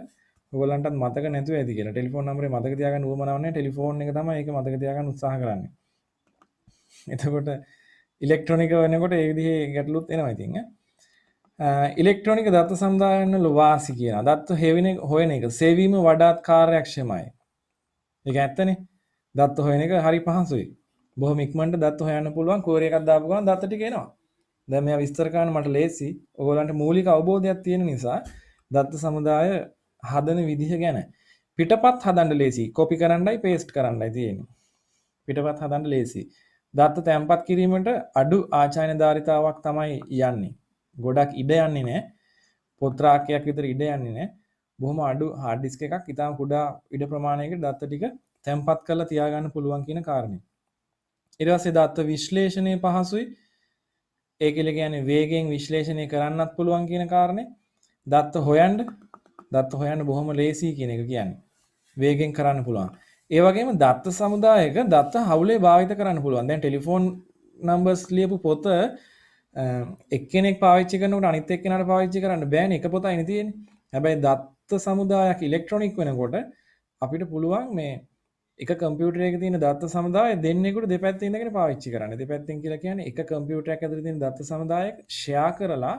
ඔයගලන්ටත් මතක නැතුව ඇති කියලා. ටෙලිෆෝන් නම්බරේ මතක තියාගන්න උවමනාවක් නැහැ. ටෙලිෆෝන් එක තමයි ඒක මතක තියාගන්න උත්සාහ කරන්නේ. එතකොට ඉලෙක්ට්‍රොනික වෙනකොට ඒ විදිහේ ගැටලුත් එනවා ඉතින් ඉලෙක්ට්‍රොනික දත්ත සමුදායන් වල වාසි කියන දත්ත හොයන එක සෙවීම වඩාත් කාර්යක්ෂමයි. ඒක ඇත්තනේ. දත්ත හොයන එක හරි පහසුයි. බොහොම ඉක්මනට දත්ත හොයන්න පුළුවන්. කෝරි එකක් දාපු ගමන් දත්ත ටික එනවා. දැන් මේවා විස්තර කරන්න මට ලේසි. ඔයගොල්ලන්ට මූලික අවබෝධයක් තියෙන නිසා දත්ත සමුදාය හදන විදිහ ගැන පිටපත් හදන්න ලේසි. කොපි කරන්නයි පේස්ට් කරන්නයි තියෙන්නේ. පිටපත් හදන්න ලේසි. දත්ත තැන්පත් කිරීමට අඩු ආචාර්යධාරිතාවක් තමයි යන්නේ. ගොඩක් ඉඩ යන්නේ නැහැ. පොත් රාක්කයක් විතර ඉඩ යන්නේ නැහැ. බොහොම අඩු හાર્ඩ් ඩිස්ක් එකක් ඊටාම කුඩා ඉඩ ප්‍රමාණයකට දත්ත ටික තැන්පත් කරලා තියාගන්න පුළුවන් කියන කාරණේ. ඊට පස්සේ දත්ත විශ්ලේෂණය පහසුයි. ඒ කියලා කියන්නේ වේගයෙන් විශ්ලේෂණය කරන්නත් පුළුවන් කියන කාරණේ. දත්ත හොයන්න බොහොම ලේසි කියන එක කියන්නේ. වේගෙන් කරන්න පුළුවන්. ඒ වගේම දත්ත සමුදායක දත්ත හවුලේ භාවිත කරන්න පුළුවන්. දැන් ටෙලිෆෝන් නම්බර්ස් ලියපු පොත එක්කෙනෙක් පාවිච්චි කරනකොට අනිත් එක්කෙනාට පාවිච්චි කරන්න බෑනේ. එක පොතයිනේ තියෙන්නේ. හැබැයි දත්ත සමුදායක් ඉලෙක්ට්‍රොනික වෙනකොට අපිට පුළුවන් මේ එක කම්පියුටරයක තියෙන දත්ත සමුදාය දෙන්නෙකුට දෙපැත්තේ ඉඳගෙන පාවිච්චි කරන්න. දෙපැත්තෙන් කියලා කියන්නේ එක කම්පියුටරයක් ඇතුලේ තියෙන දත්ත සමුදායක් ෂෙයා කරලා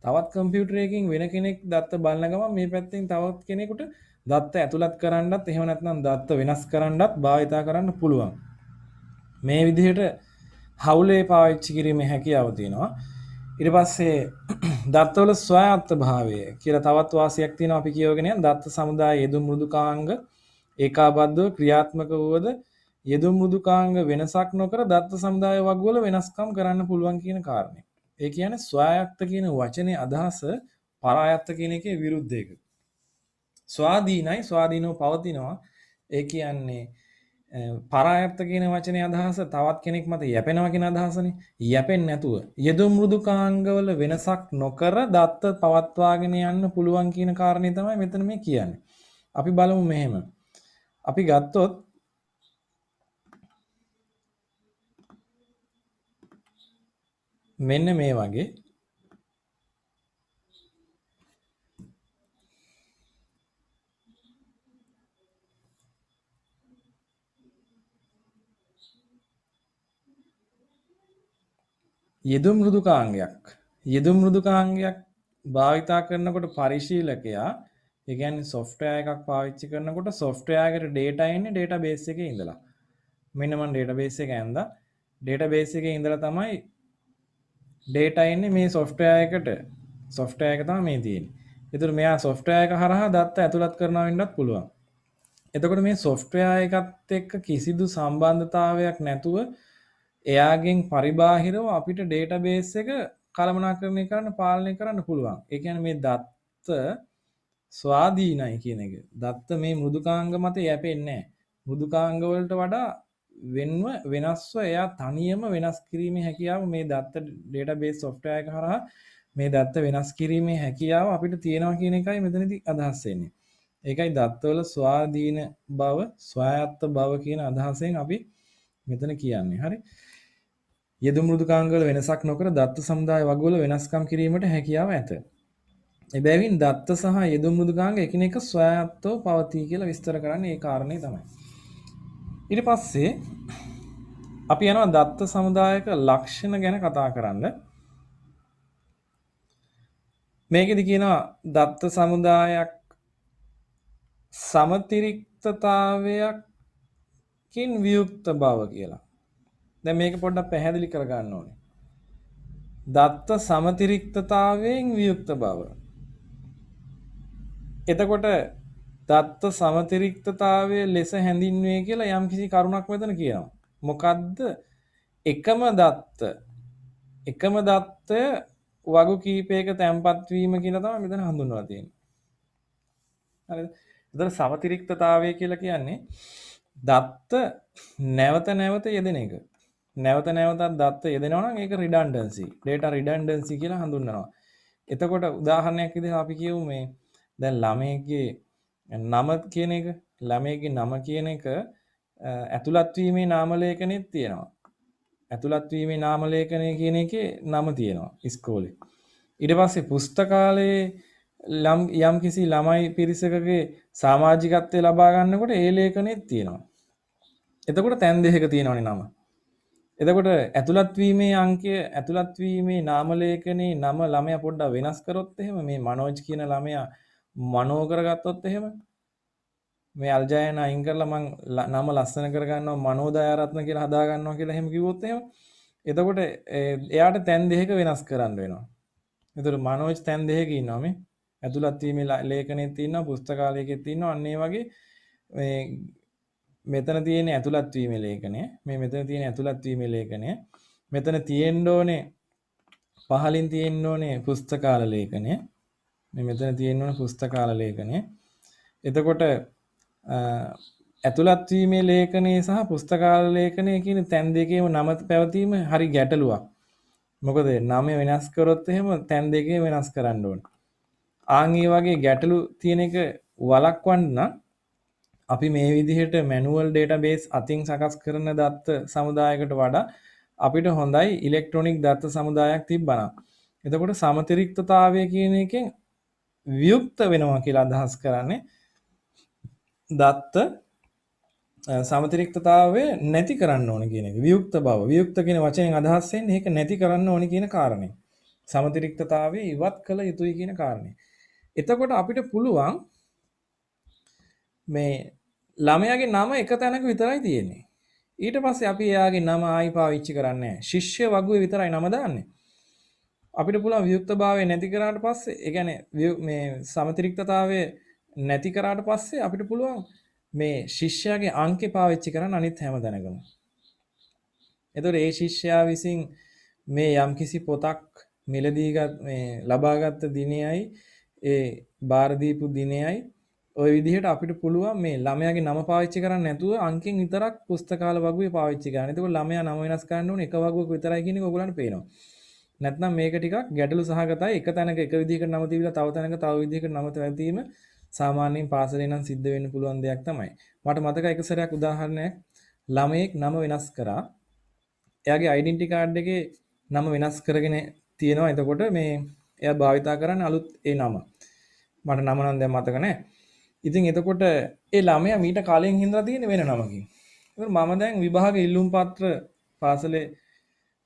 තවත් කම්පියුටරයකින් වෙන කෙනෙක් දත්ත බලන ගමන් මේ පැත්තෙන් තවත් කෙනෙකුට දත්ත ඇතුළත් කරන්නත් එහෙම නැත්නම් දත්ත වෙනස් කරන්නත් භාවිතා කරන්න පුළුවන්. මේ විදිහට හවුලේ පාවිච්චි කිරීමේ හැකියාව තියෙනවා. ඊට පස්සේ දත්තවල ස්වායත්ත භාවය කියලා තවත් වාසියක් තියෙනවා. අපි කියවගෙන යන දත්ත සමුදාය යෙදුම් මෘදුකාංග ඒකාබද්ධව ක්‍රියාත්මක වුවද යෙදුම් මෘදුකාංග වෙනසක් නොකර දත්ත සමුදාය වගවල වෙනස්කම් කරන්න පුළුවන් කියන කාරණේ. ඒ කියන්නේ ස්වායත්ත කියන වචනේ අදහස පරායත්ත කියන එකේ විරුද්ධ එක. ස්වාධීනයි ස්වාධීනව පවතිනවා. ඒ කියන්නේ පරායත්ත කියන වචනේ අදහස තවත් කෙනෙක් මත යැපෙනවා කියන අදහසනේ. යැපෙන්නේ නැතුව යෙදුම් මෘදුකාංගවල වෙනසක් නොකර දත්ත පවත්වාගෙන යන්න පුළුවන් කියන කාරණේ තමයි මෙතන මේ කියන්නේ. අපි බලමු මෙහෙම. අපි ගත්තොත් මෙන්න මේ වගේ යෙදුම් මෘදුකාංගයක්. යෙදුම් මෘදුකාංගයක් භාවිතා කරනකොට පරිශීලකයා ඒ කියන්නේ software එකක් පාවිච්චි කරනකොට software එකට data එන්නේ database එකේ ඉඳලා. මෙන්න මම database එක ඇඳලා database එකේ ඉඳලා තමයි data එන්නේ මේ software එකට. software එක තමයි මේ තියෙන්නේ. ඒතර මෙයා software එක හරහා data ඇතුළත් කරනවා වෙන්නත් පුළුවන්. එතකොට මේ software එකත් එක්ක කිසිදු සම්බන්ධතාවයක් නැතුව එයාගෙන් පරිබාහිරව අපිට database එක කළමනාකරණය කරන්න පාලනය කරන්න පුළුවන්. ඒ කියන්නේ මේ දත්ත ස්වාධීනයි කියන එක. දත්ත මේ මෘදුකාංග මත යැපෙන්නේ නැහැ. මෘදුකාංග වලට වඩා වෙනස්ව එයා තනියම වෙනස් කිරීමේ හැකියාව මේ දත්ත database software එක හරහා මේ දත්ත වෙනස් කිරීමේ හැකියාව අපිට තියෙනවා කියන එකයි මෙතනදී අදහස් වෙන්නේ. ඒකයි දත්තවල ස්වාධීන බව, ස්වායත්ත බව කියන අදහසෙන් අපි මෙතන කියන්නේ. හරි. යෙදුම් මෘදුකාංගවල වෙනසක් නොකර දත්ත සමුදාය වගවල වෙනස්කම් කිරීමට හැකියාව ඇත. එබැවින් දත්ත සහ යෙදුම් මෘදුකාංග එකිනෙක ස්වයත්තව පවතී කියලා විස්තර කරන්නේ ඒ කාරණේ තමයි. ඊට පස්සේ අපි යනවා දත්ත සමුදායක ලක්ෂණ ගැන කතා කරන්න. මේකෙදි කියනවා දත්ත සමුදායක් සමතිරික්තතාවයකින් වියුක්ත බව කියලා. දැන් මේක පොඩ්ඩක් පැහැදිලි කරගන්න ඕනේ. දත්ත සමතිරික්තතාවයෙන් වියුක්ත බව. එතකොට දත්ත සමතිරික්තතාවය ලෙස හැඳින්වේ කියලා යම්කිසි කරුණක් මෙතන කියනවා. මොකද්ද? එකම දත්තය වගු කීපයක තැන්පත් වීම කියලා තමයි මෙතන හඳුන්වලා තියෙන්නේ. හරිද? එතන සමතිරික්තතාවය කියලා කියන්නේ දත්ත නැවත නැවත යෙදෙන එක. නැවත නැවතත් දත්ත යෙදෙනවා නම් ඒක redundancy, data redundancy කියලා හඳුන්වනවා. එතකොට උදාහරණයක් විදිහට අපි කියමු මේ දැන් ළමයේ නම කියන එක, ළමයේ නම කියන එක ඇතුළත් වීමේ නාම ලේඛනෙත් තියෙනවා. ඇතුළත් වීමේ නාම ලේඛනය කියන එකේ නම තියෙනවා ඉස්කෝලේ. ඊට පස්සේ පුස්තකාලයේ යම් කිසි ළමයි පිරිසකගේ සමාජිකත්වය ලබා ගන්නකොට ඒ ලේඛනෙත් තියෙනවා. එතකොට තැන් දෙකක තියෙනවනේ නම. එතකොට ඇතුළත් වීමේ අංකය, ඇතුළත් වීමේ නාම ලේඛනේ නම ළමයා පොඩ්ඩක් වෙනස් කරොත් එහෙම මේ මනෝජ් කියන ළමයා මනෝ කරගත්තොත් එහෙම මේ අල්ජයන අයින් කරලා මං නම ලස්සන කරගන්නවා මනෝදයාරත්න කියලා හදා ගන්නවා කියලා එහෙම කිව්වොත් එහෙම එතකොට එයාට තැන් දෙකක වෙනස් කරන්න වෙනවා. එතකොට මනෝජ් තැන් දෙකක ඉන්නවා මේ ඇතුළත් වීමේ ලේඛනෙත් තියෙනවා පුස්තකාලයකෙත් තියෙනවා අන්න ඒ වගේ මේ මෙතන තියෙන ඇතුළත් වීමේ ලේඛනය මේ මෙතන තියෙන ඇතුළත් වීමේ ලේඛනය මෙතන තියෙන්න ඕනේ පහලින් තියෙන්න ඕනේ පුස්තකාල ලේඛනය මේ මෙතන තියෙන්න ඕනේ පුස්තකාල ලේඛනය එතකොට ඇතුළත් වීමේ ලේඛනයේ සහ පුස්තකාල ලේඛනයේ කියන තැන් දෙකේම නම පැවතීම හරි ගැටලුවක්. මොකද නම වෙනස් කරොත් එහෙම තැන් දෙකේ වෙනස් කරන්න ඕනේ. ආන් ඒ වගේ ගැටලු තියෙන එක වළක්වන්න නම් අපි මේ විදිහට මැනුවල් ඩේටාබේස් අතින් සකස් කරන දත්ත සමුදායකට වඩා අපිට හොඳයි ඉලෙක්ට්‍රොනික දත්ත සමුදායක් තිබ්බනම්. එතකොට සමතිරික්තතාවය කියන එකෙන් වියුක්ත වෙනවා කියලා අදහස් කරන්නේ දත්ත සමතිරික්තතාවය නැති කරන්න ඕන කියන එක. වියුක්ත බව. වියුක්ත කියන වචනයෙන් අදහස් වෙන්නේ ඒක නැති කරන්න ඕනි කියන කාරණේ. සමතිරික්තතාවය ඉවත් කළ යුතුයි කියන කාරණේ. එතකොට අපිට පුළුවන් මේ ළමයාගේ නම එක තැනක විතරයි තියෙන්නේ. ඊට පස්සේ අපි එයාගේ නම ආයි පාවිච්චි කරන්නේ නැහැ. ශිෂ්‍ය වගුවේ විතරයි නම දාන්නේ. අපිට පුළුවන් වියුක්තභාවය නැති කරාට පස්සේ ඒ කියන්නේ මේ සමතිරික්තතාවය නැති කරාට පස්සේ අපිට පුළුවන් මේ ශිෂ්‍යයාගේ අංකේ පාවිච්චි කරන්න අනිත් හැම තැනකම. එතකොට ඒ ශිෂ්‍යයා විසින් මේ යම්කිසි පොතක් මිලදී මේ ලබාගත් දිනයයි ඒ බාර දීපු දිනයයි ඔය විදිහට අපිට පුළුවන් මේ ළමයාගේ නම පාවිච්චි කරන්නේ නැතුව අංකෙන් විතරක් පුස්තකාල වගුවේ පාවිච්චි කරන්න. එතකොට ළමයා නම වෙනස් කරන්න ඕනේ එක වගුවක විතරයි කියන එක ඔයගොල්ලන්ට පේනවා. නැත්නම් මේක ටිකක් ගැටලු සහගතයි. එක තැනක එක විදිහකට නම තිබිලා තව තැනක තව විදිහකට නම තැවීම සාමාන්‍යයෙන් පාසලේ නම් සිද්ධ වෙන්න පුළුවන් දෙයක් තමයි. මට මතකයි එක සැරයක් උදාහරණයක් ළමයෙක් නම වෙනස් කරා. එයාගේ ඩෙන්ටිටි කාඩ් එකේ නම වෙනස් කරගෙන තියෙනවා. එතකොට මේ එයා භාවිතා කරන්නේ අලුත් ඒ නම. මට නම නම් දැන් මතක නැහැ. ඉතින් එතකොට ඒ ළමයා මීට කලින් හින්දා තියෙන වෙන නමකින්. ඒතර මම දැන් විභාග ඉල්ලුම් පත්‍ර පාසලේ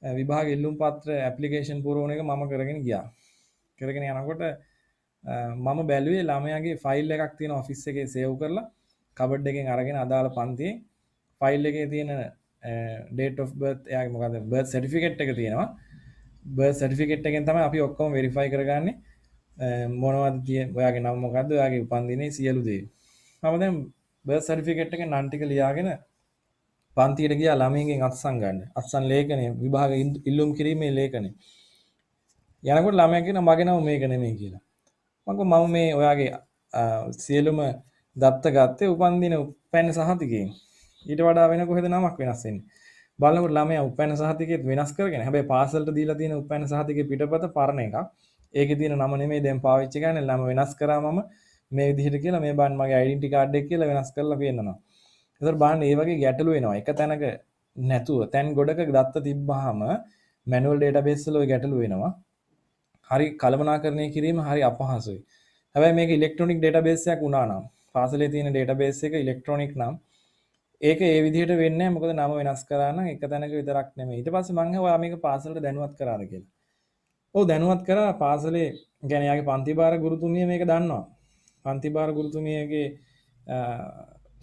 විභාග ඉල්ලුම් පත්‍ර ඇප්ලිකේෂන් පුරවන එක මම කරගෙන ගියා. කරගෙන යනකොට මම බැලුවේ ළමයාගේ ෆයිල් එකක් තියෙන ඔෆිස් එකේ සේව් කරලා කබඩ් එකෙන් අරගෙන අදාළ පන්තියේ ෆයිල් එකේ තියෙන date of birth එයාගේ මොකද්ද birth certificate එක තියෙනවා. birth certificate එකෙන් තමයි අපි ඔක්කොම verify කරගන්නේ. මොනවද තියෙන්නේ ඔයාගේ නම මොකද්ද ඔයාගේ උපන්දිනේ සියලු දේ. මම දැන් birth certificate එකේ නම් ටික ලියාගෙන පන්තියට ගියා ළමයින්ගෙන් අත්සන් ගන්න. අත්සන් ලේඛනය විභාග ඉල්ලුම් කිරීමේ ලේඛනය. යනකොට ළමයා කියනවා මගේ නම මේක නෙමෙයි කියලා. මම මේ ඔයාගේ සියලුම දත්ත ගත්තේ උපන්දින උපැන්න සහතිකයෙන්. ඊට වඩා වෙන කොහෙද නමක් වෙනස් වෙන්නේ. බලනකොට ළමයා උපැන්න සහතිකයත් වෙනස් කරගෙන හැබැයි පාසලට දීලා තියෙන උපැන්න සහතිකේ පිටපත පරණ එකක්. ඒකේ තියෙන නම නෙමෙයි දැන් පාවිච්චි කරන්නේ. නම වෙනස් කරා මම මේ විදිහට කියලා මේ බලන්න මගේ ඩෙන්ටිටි කාඩ් එක කියලා වෙනස් කරලා පෙන්නනවා. ඒතර බලන්න මේ වගේ ගැටලු වෙනවා. එක තැනක නැතුව තැන් ගොඩක දත්ත තිබ්බහම මැනුවල් ඩේටාබේස් වල ඔය ගැටලු වෙනවා. හරි කළමනාකරණය කිරීම හරි අපහසුයි. හැබැයි මේක ඉලෙක්ට්‍රොනික ඩේටාබේස් එකක් වුණා නම් පාසලේ තියෙන ඩේටාබේස් එක ඉලෙක්ට්‍රොනික නම් ඒක ඒ විදිහට වෙන්නේ නැහැ. මොකද නම වෙනස් කරා නම් එක තැනක විතරක් නෙමෙයි. ඊට පස්සේ මං අහුවා මේක පාසලට දැනුවත් කරාද කියලා. ඔව් දැනුවත් කරා පාසලේ يعني යාගේ පන්ති භාර ගුරුතුමිය මේක දන්නවා. පන්ති භාර ගුරුතුමියගේ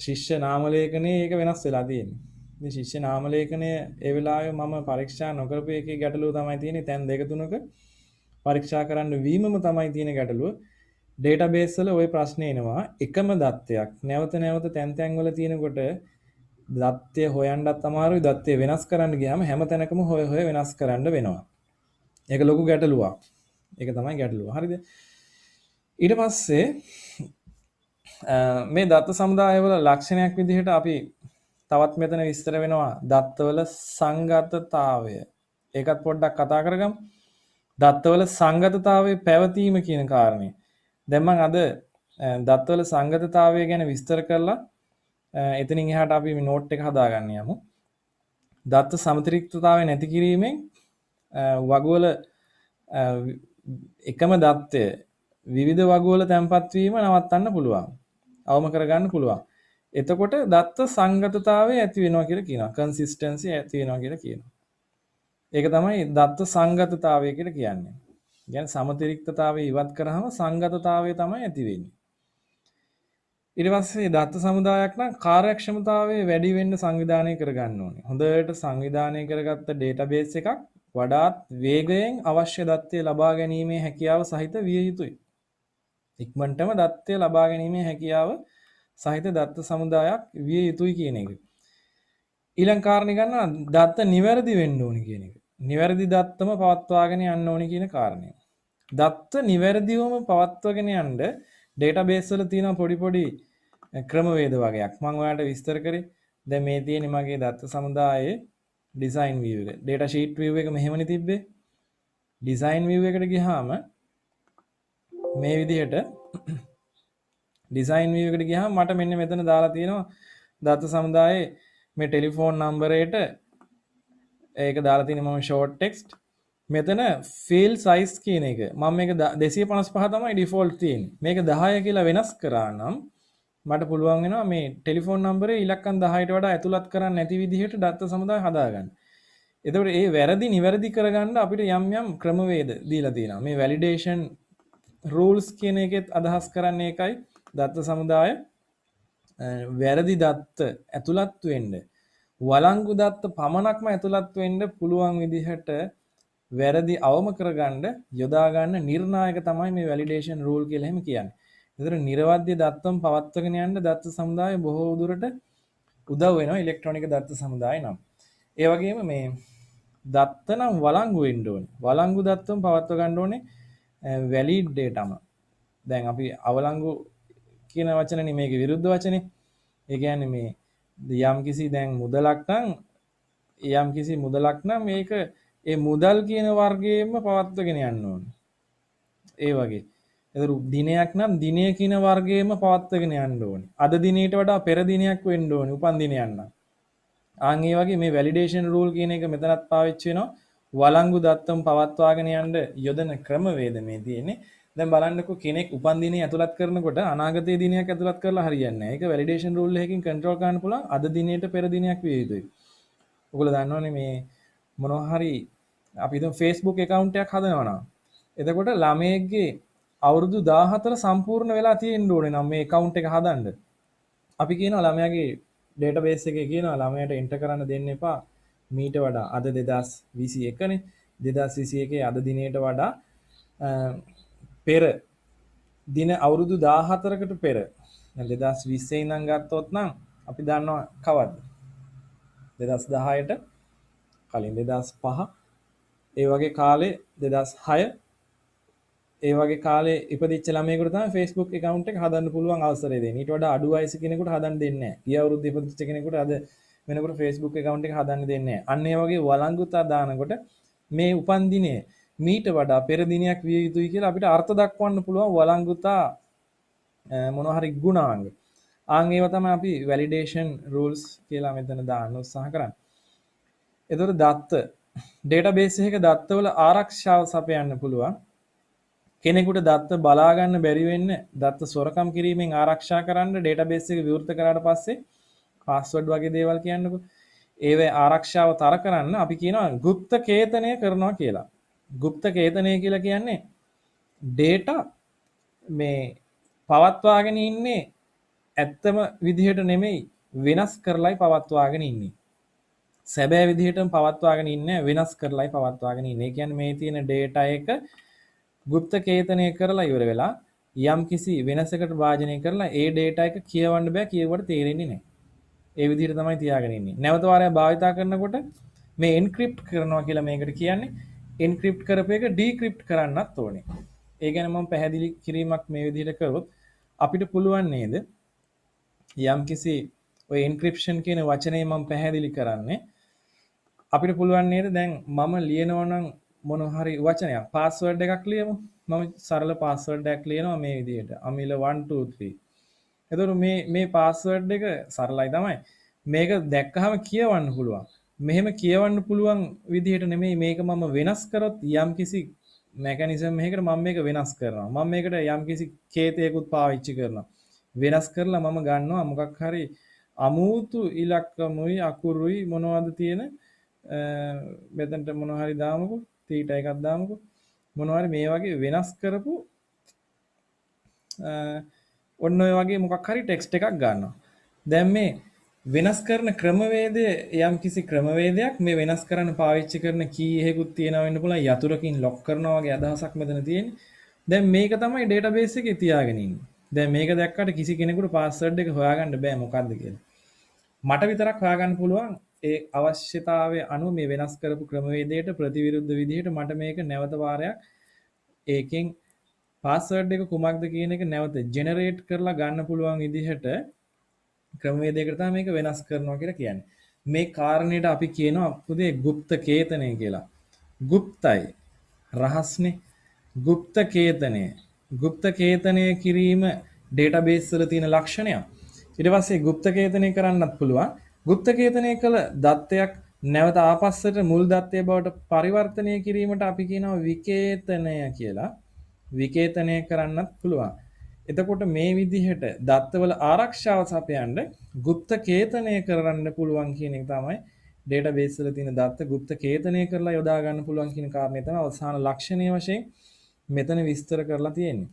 ශිෂ්‍ය නාම ලේඛනයේ ඒක වෙනස් වෙලා තියෙන්නේ. ඉතින් ශිෂ්‍ය නාම ලේඛනය ඒ වෙලාවේ මම පරීක්ෂා නොකරපු එකේ ගැටලුව තමයි තියෙන්නේ. තැන් දෙක තුනක පරීක්ෂා කරන්න වීමම තමයි තියෙන ගැටලුව. ඩේටාබේස් වල ওই ප්‍රශ්නේ එනවා. එකම දත්තයක් නැවත නැවත තැන් තැන් වල තියෙනකොට දත්තය හොයන්නත් අමාරුයි. දත්තය වෙනස් කරන්න ගියාම හැම තැනකම හොය වෙනස් කරන්න වෙනවා. ඒක ලොකු ගැටලුවක්. ඒක තමයි ගැටලුව. හරිද? ඊට පස්සේ මේ දත්ත සමුදායවල ලක්ෂණයක් විදිහට අපි තවත් මෙතන විස්තර වෙනවා දත්තවල සංගතතාවය. ඒකත් පොඩ්ඩක් කතා කරගමු. දත්තවල සංගතතාවයේ පැවතීම කියන කාරණේ. දැන් මම අද දත්තවල සංගතතාවය ගැන විස්තර කරලා එතනින් එහාට අපි මේ නෝට් එක හදාගන්න යමු. දත්ත සමතුලිතතාවය නැති කිරීමෙන් වගුවල එකම දත්තය විවිධ වගුවල තැන්පත් වීම නවත්තන්න පුළුවන්. අවම කරගන්න පුළුවන්. එතකොට දත්ත සංගතතාවය ඇති වෙනවා කියලා කියනවා. කන්සිස්ටන්සි ඇති වෙනවා කියලා කියනවා. ඒක තමයි දත්ත සංගතතාවය කියලා කියන්නේ. කියන්නේ සමතුලිතතාවය ඉවත් කරාම සංගතතාවය තමයි ඇති වෙන්නේ. ඊට පස්සේ දත්ත සමුදායක් නම් කාර්යක්ෂමතාවය වැඩි වෙන්න සංවිධානය කරගන්න ඕනේ. හොඳට සංවිධානය කරගත්ත ඩේටාබේස් එකක් වඩාත් වේගයෙන් අවශ්‍ය දත්තය ලබා ගැනීමේ හැකියාව සහිත විය යුතුයි. ඉක්මනටම දත්තය ලබා ගැනීමේ හැකියාව සහිත දත්ත සමුදායක් විය යුතුයි කියන එක. ඊළඟ කාරණේ ගන්න දත්ත නිවැරදි වෙන්න ඕනේ කියන එක. නිවැරදි දත්තම පවත්වාගෙන යන්න ඕනේ කියන කාරණය. දත්ත නිවැරදිවම පවත්වාගෙන යන්න ඩේටාබේස් වල තියෙන පොඩි ක්‍රමවේද වගේක් මම ඔයාලට විස්තර කරේ. දැන් මේ තියෙන්නේ මගේ දත්ත සමුදායේ ඩිසයින් view එක. data sheet view එක මෙහෙමනේ තිබ්බේ. ඩිසයින් view එකට ගියාම මේ විදිහට ඩිසයින් view එකට ගියාම මට මෙන්න මෙතන දාලා තියෙනවා දත්ත සමුදායේ මේ ටෙලිෆෝන් නම්බරයට ඒක දාලා තියෙන මම short text මෙතන field size කියන එක මම මේක 255 තමයි default තියෙන්නේ. මේක 10 කියලා වෙනස් කරා නම් මට පුළුවන් වෙනවා මේ ටෙලිෆෝන් නම්බරේ ඉලක්කම් 10ට වඩා ඇතුළත් කරන්නේ නැති විදිහට දත්ත සමුදාය හදාගන්න. එතකොට ඒ වැරදි නිවැරදි කරගන්න අපිට යම් ක්‍රමවේද දීලා තියෙනවා. මේ validation rules කියන එකෙත් අදහස් කරන්නේ ඒකයි. දත්ත සමුදාය වැරදි දත්ත ඇතුළත් වෙන්න වළංගු දත්ත පමණක්ම ඇතුළත් වෙන්න පුළුවන් විදිහට වැරදි අවම කරගන්න යොදා ගන්න නිර්ණායක තමයි මේ validation rule කියලා එහෙම කියන්නේ. ඒතර නිර්වද්‍ය දත්තම් පවත්වාගෙන යන්න දත්ත සමුදාය බොහෝ දුරට උදව් වෙනවා ඉලෙක්ට්‍රොනික දත්ත සමුදාය නම්. ඒ වගේම මේ දත්ත නම් වළංගු වෙන්න ඕනේ. වළංගු දත්තම් පවත්වා ගන්න ඕනේ වැලිඩ් ඩේටාම. දැන් අපි අවලංගු කියන වචනනේ මේකේ විරුද්ධ වචනේ. ඒ කියන්නේ මේ යම්කිසි දැන් මුදලක් නම් මේක ඒ මුදල් කියන වර්ගයෙන්ම පවත්වගෙන යන්න ඕනේ. ඒ වගේ. ඒතර දිනයක් නම් දිනය කියන වර්ගයෙන්ම පවත්වගෙන යන්න ඕනේ. අද දිනේට වඩා පෙර දිනයක් වෙන්න ඕනේ උපන් දිනයක් නම්. ආන් ඒ වගේ මේ වැලිඩේෂන් රූල් කියන එක මෙතනත් පාවිච්චි වෙනවා. වළංගු දත්තම් පවත්වාගෙන යන්න යොදන ක්‍රමවේද මේ තියෙන්නේ. දැන් බලන්නකො කෙනෙක් උපන් දිනේ ඇතුළත් කරනකොට අනාගතයේ දිනයක් ඇතුළත් කරලා හරියන්නේ නැහැ. ඒක වැලිඩේෂන් රූල් එකකින් කන්ට්‍රෝල් කරන්න පුළුවන්. අද දිනේට පෙර දිනයක් විය යුතුයි. ඔයගොල්ලෝ දන්නවනේ මේ මොනවා හරි අපි හිතමු Facebook account එකක් හදනවා නම් එතකොට ළමයෙක්ගේ අවුරුදු 14 සම්පූර්ණ වෙලා තියෙන්න ඕනේ නම් මේ account එක හදන්න. අපි කියනවා ළමයාගේ database එකේ කියනවා ළමයාට enter කරන්න දෙන්න එපා මීට වඩා අද 2021 නේ 2021 අද දිනේට වඩා පෙර දින අවුරුදු 14කට පෙර දැන් 2020 ඉඳන් ගත්තොත් නම් අපි දන්නවා කවද්ද 2010ට කලින් 2005 ඒ වගේ කාලේ 2006 ඒ වගේ කාලේ ඉපදිච්ච ළමයෙකුට තමයි Facebook account එක හදන්න පුළුවන් අවසරය දෙන්නේ. ඊට වඩා අඩු වයස කෙනෙකුට හදන්න දෙන්නේ නැහැ. ගිය අවුරුද්ද ඉපදිච්ච කෙනෙකුට අද වෙනකොට Facebook account එක හදන්න දෙන්නේ නැහැ. අන්න ඒ වගේ වළංගුතා දානකොට මේ උපන් දිනය මීට වඩා පෙර දිනයක් විය යුතුයි කියලා අපිට අර්ථ දක්වන්න පුළුවන් වළංගුතා මොනවා හරි ගුණාංග. ආන් ඒවා තමයි අපි validation rules කියලා මෙතන දාන්න උත්සාහ කරන්නේ. එතකොට දත්ත database එකක දත්තවල ආරක්ෂාව සපයන්න පුළුවන්. කෙනෙකුට දත්ත බලා ගන්න බැරි වෙන්න දත්ත සොරකම් කිරීමෙන් ආරක්ෂා කරන්න database එක විවෘත කරාට පස්සේ password වගේ දේවල් කියන්නකෝ. ඒවේ ආරක්ෂාව තර කරන්න අපි කියනවා গুপ্ত කේතනය කරනවා කියලා. গুপ্ত කේතනය කියලා කියන්නේ data මේ පවත්වාගෙන ඉන්නේ ඇත්තම විදිහට නෙමෙයි වෙනස් කරලයි පවත්වාගෙන ඉන්නේ. සැබෑ විදිහටම පවත්වාගෙන ඉන්නේ වෙනස් කරලයි පවත්වාගෙන ඉන්නේ. ඒ කියන්නේ මේ තියෙන data එක গুপ্ত කේතනය කරලා ඉවර වෙලා යම් කිසි වෙනසකට වාජනය කරලා ඒ data එක කියවන්න බෑ කියවුවට තේරෙන්නේ නැහැ. ඒ විදිහට තමයි තියාගෙන ඉන්නේ. නැවත වාරයක් භාවිතා කරනකොට මේ encrypt කරනවා කියලා මේකට කියන්නේ. encrypt කරපු එක decrypt කරන්නත් ඕනේ. ඒ ගැන මම පැහැදිලි කිරීමක් මේ විදිහට කරොත් අපිට පුළුවන් නේද යම් කිසි ඔය encryption කියන වචනේ මම පැහැදිලි කරන්නේ අපිට පුළුවන් නේද දැන් මම ලියනවා නම් මොන හරි වචනයක් පාස්වර්ඩ් එකක් ලියමු මම සරල පාස්වර්ඩ් එකක් ලියනවා මේ විදිහට අමිල 123 එතකොට මේ පාස්වර්ඩ් එක සරලයි තමයි මේක දැක්කහම කියවන්න පුළුවන් මෙහෙම කියවන්න පුළුවන් විදිහට නෙමෙයි මේක මම වෙනස් කරොත් යම් කිසි මෙකැනිසම් එකකට මම මේක වෙනස් කරනවා මම මේකට යම් කිසි කේතයකුත් පාවිච්චි කරනවා වෙනස් කරලා මම ගන්නවා මොකක් හරි අමූතු ඉලක්කමුයි අකුරුයි මොනවද තියෙන මෙතනට මොනවා හරි දාමුකෝ තීටා එකක් දාමුකෝ මොනවා හරි මේ වගේ වෙනස් කරපු ඔන්න ඔය වගේ මොකක් හරි ටෙක්ස්ට් එකක් ගන්නවා දැන් මේ වෙනස් කරන ක්‍රමවේදය යම් කිසි ක්‍රමවේදයක් මේ වෙනස් කරන්න පාවිච්චි කරන කී එකකුත් තියෙනවා වෙන්න පුළුවන් යතුරකින් ලොක් කරනවා වගේ අදහසක් මෙතන තියෙන්නේ දැන් මේක තමයි database එකේ තියාගෙන ඉන්නේ දැන් මේක දැක්කට කිසි කෙනෙකුට password එක හොයාගන්න බෑ මොකද්ද කියලා මට විතරක් හොයාගන්න පුළුවන් ඒ අවශ්‍යතාවය අනුව මේ වෙනස් කරපු ක්‍රමවේදයට ප්‍රතිවිරුද්ධ විදිහට මට මේක නැවත වාරයක් ඒකෙන් password එක කුමක්ද කියන එක නැවත generate කරලා ගන්න පුළුවන් විදිහට ක්‍රමවේදයකට තමයි මේක වෙනස් කරනවා කියලා කියන්නේ. මේ කාරණේට අපි කියනවා පුතේ গুপ্ত කේතනය කියලා. গুপ্তයි රහස්නේ. গুপ্ত කේතනය. গুপ্ত කේතනය කිරීම database වල තියෙන ලක්ෂණයක්. ඊට පස්සේ গুপ্ত කේතනය කරන්නත් පුළුවන්. গুপ্ත කේතනය කළ දත්තයක් නැවත ආපස්සට මුල් දත්තය බවට පරිවර්තනය කිරීමට අපි කියනවා විකේතනය කියලා. විකේතනය කරන්නත් පුළුවන්. එතකොට මේ විදිහට දත්තවල ආරක්ෂාව සපයන්න গুপ্ত කේතනය කරන්න පුළුවන් කියන එක තමයි database වල තියෙන දත්ත গুপ্ত කේතනය කරලා යොදා ගන්න පුළුවන් කියන කාරණේ තමයි අවසාන ලක්ෂණයේ වශයෙන් මෙතන විස්තර කරලා තියෙන්නේ.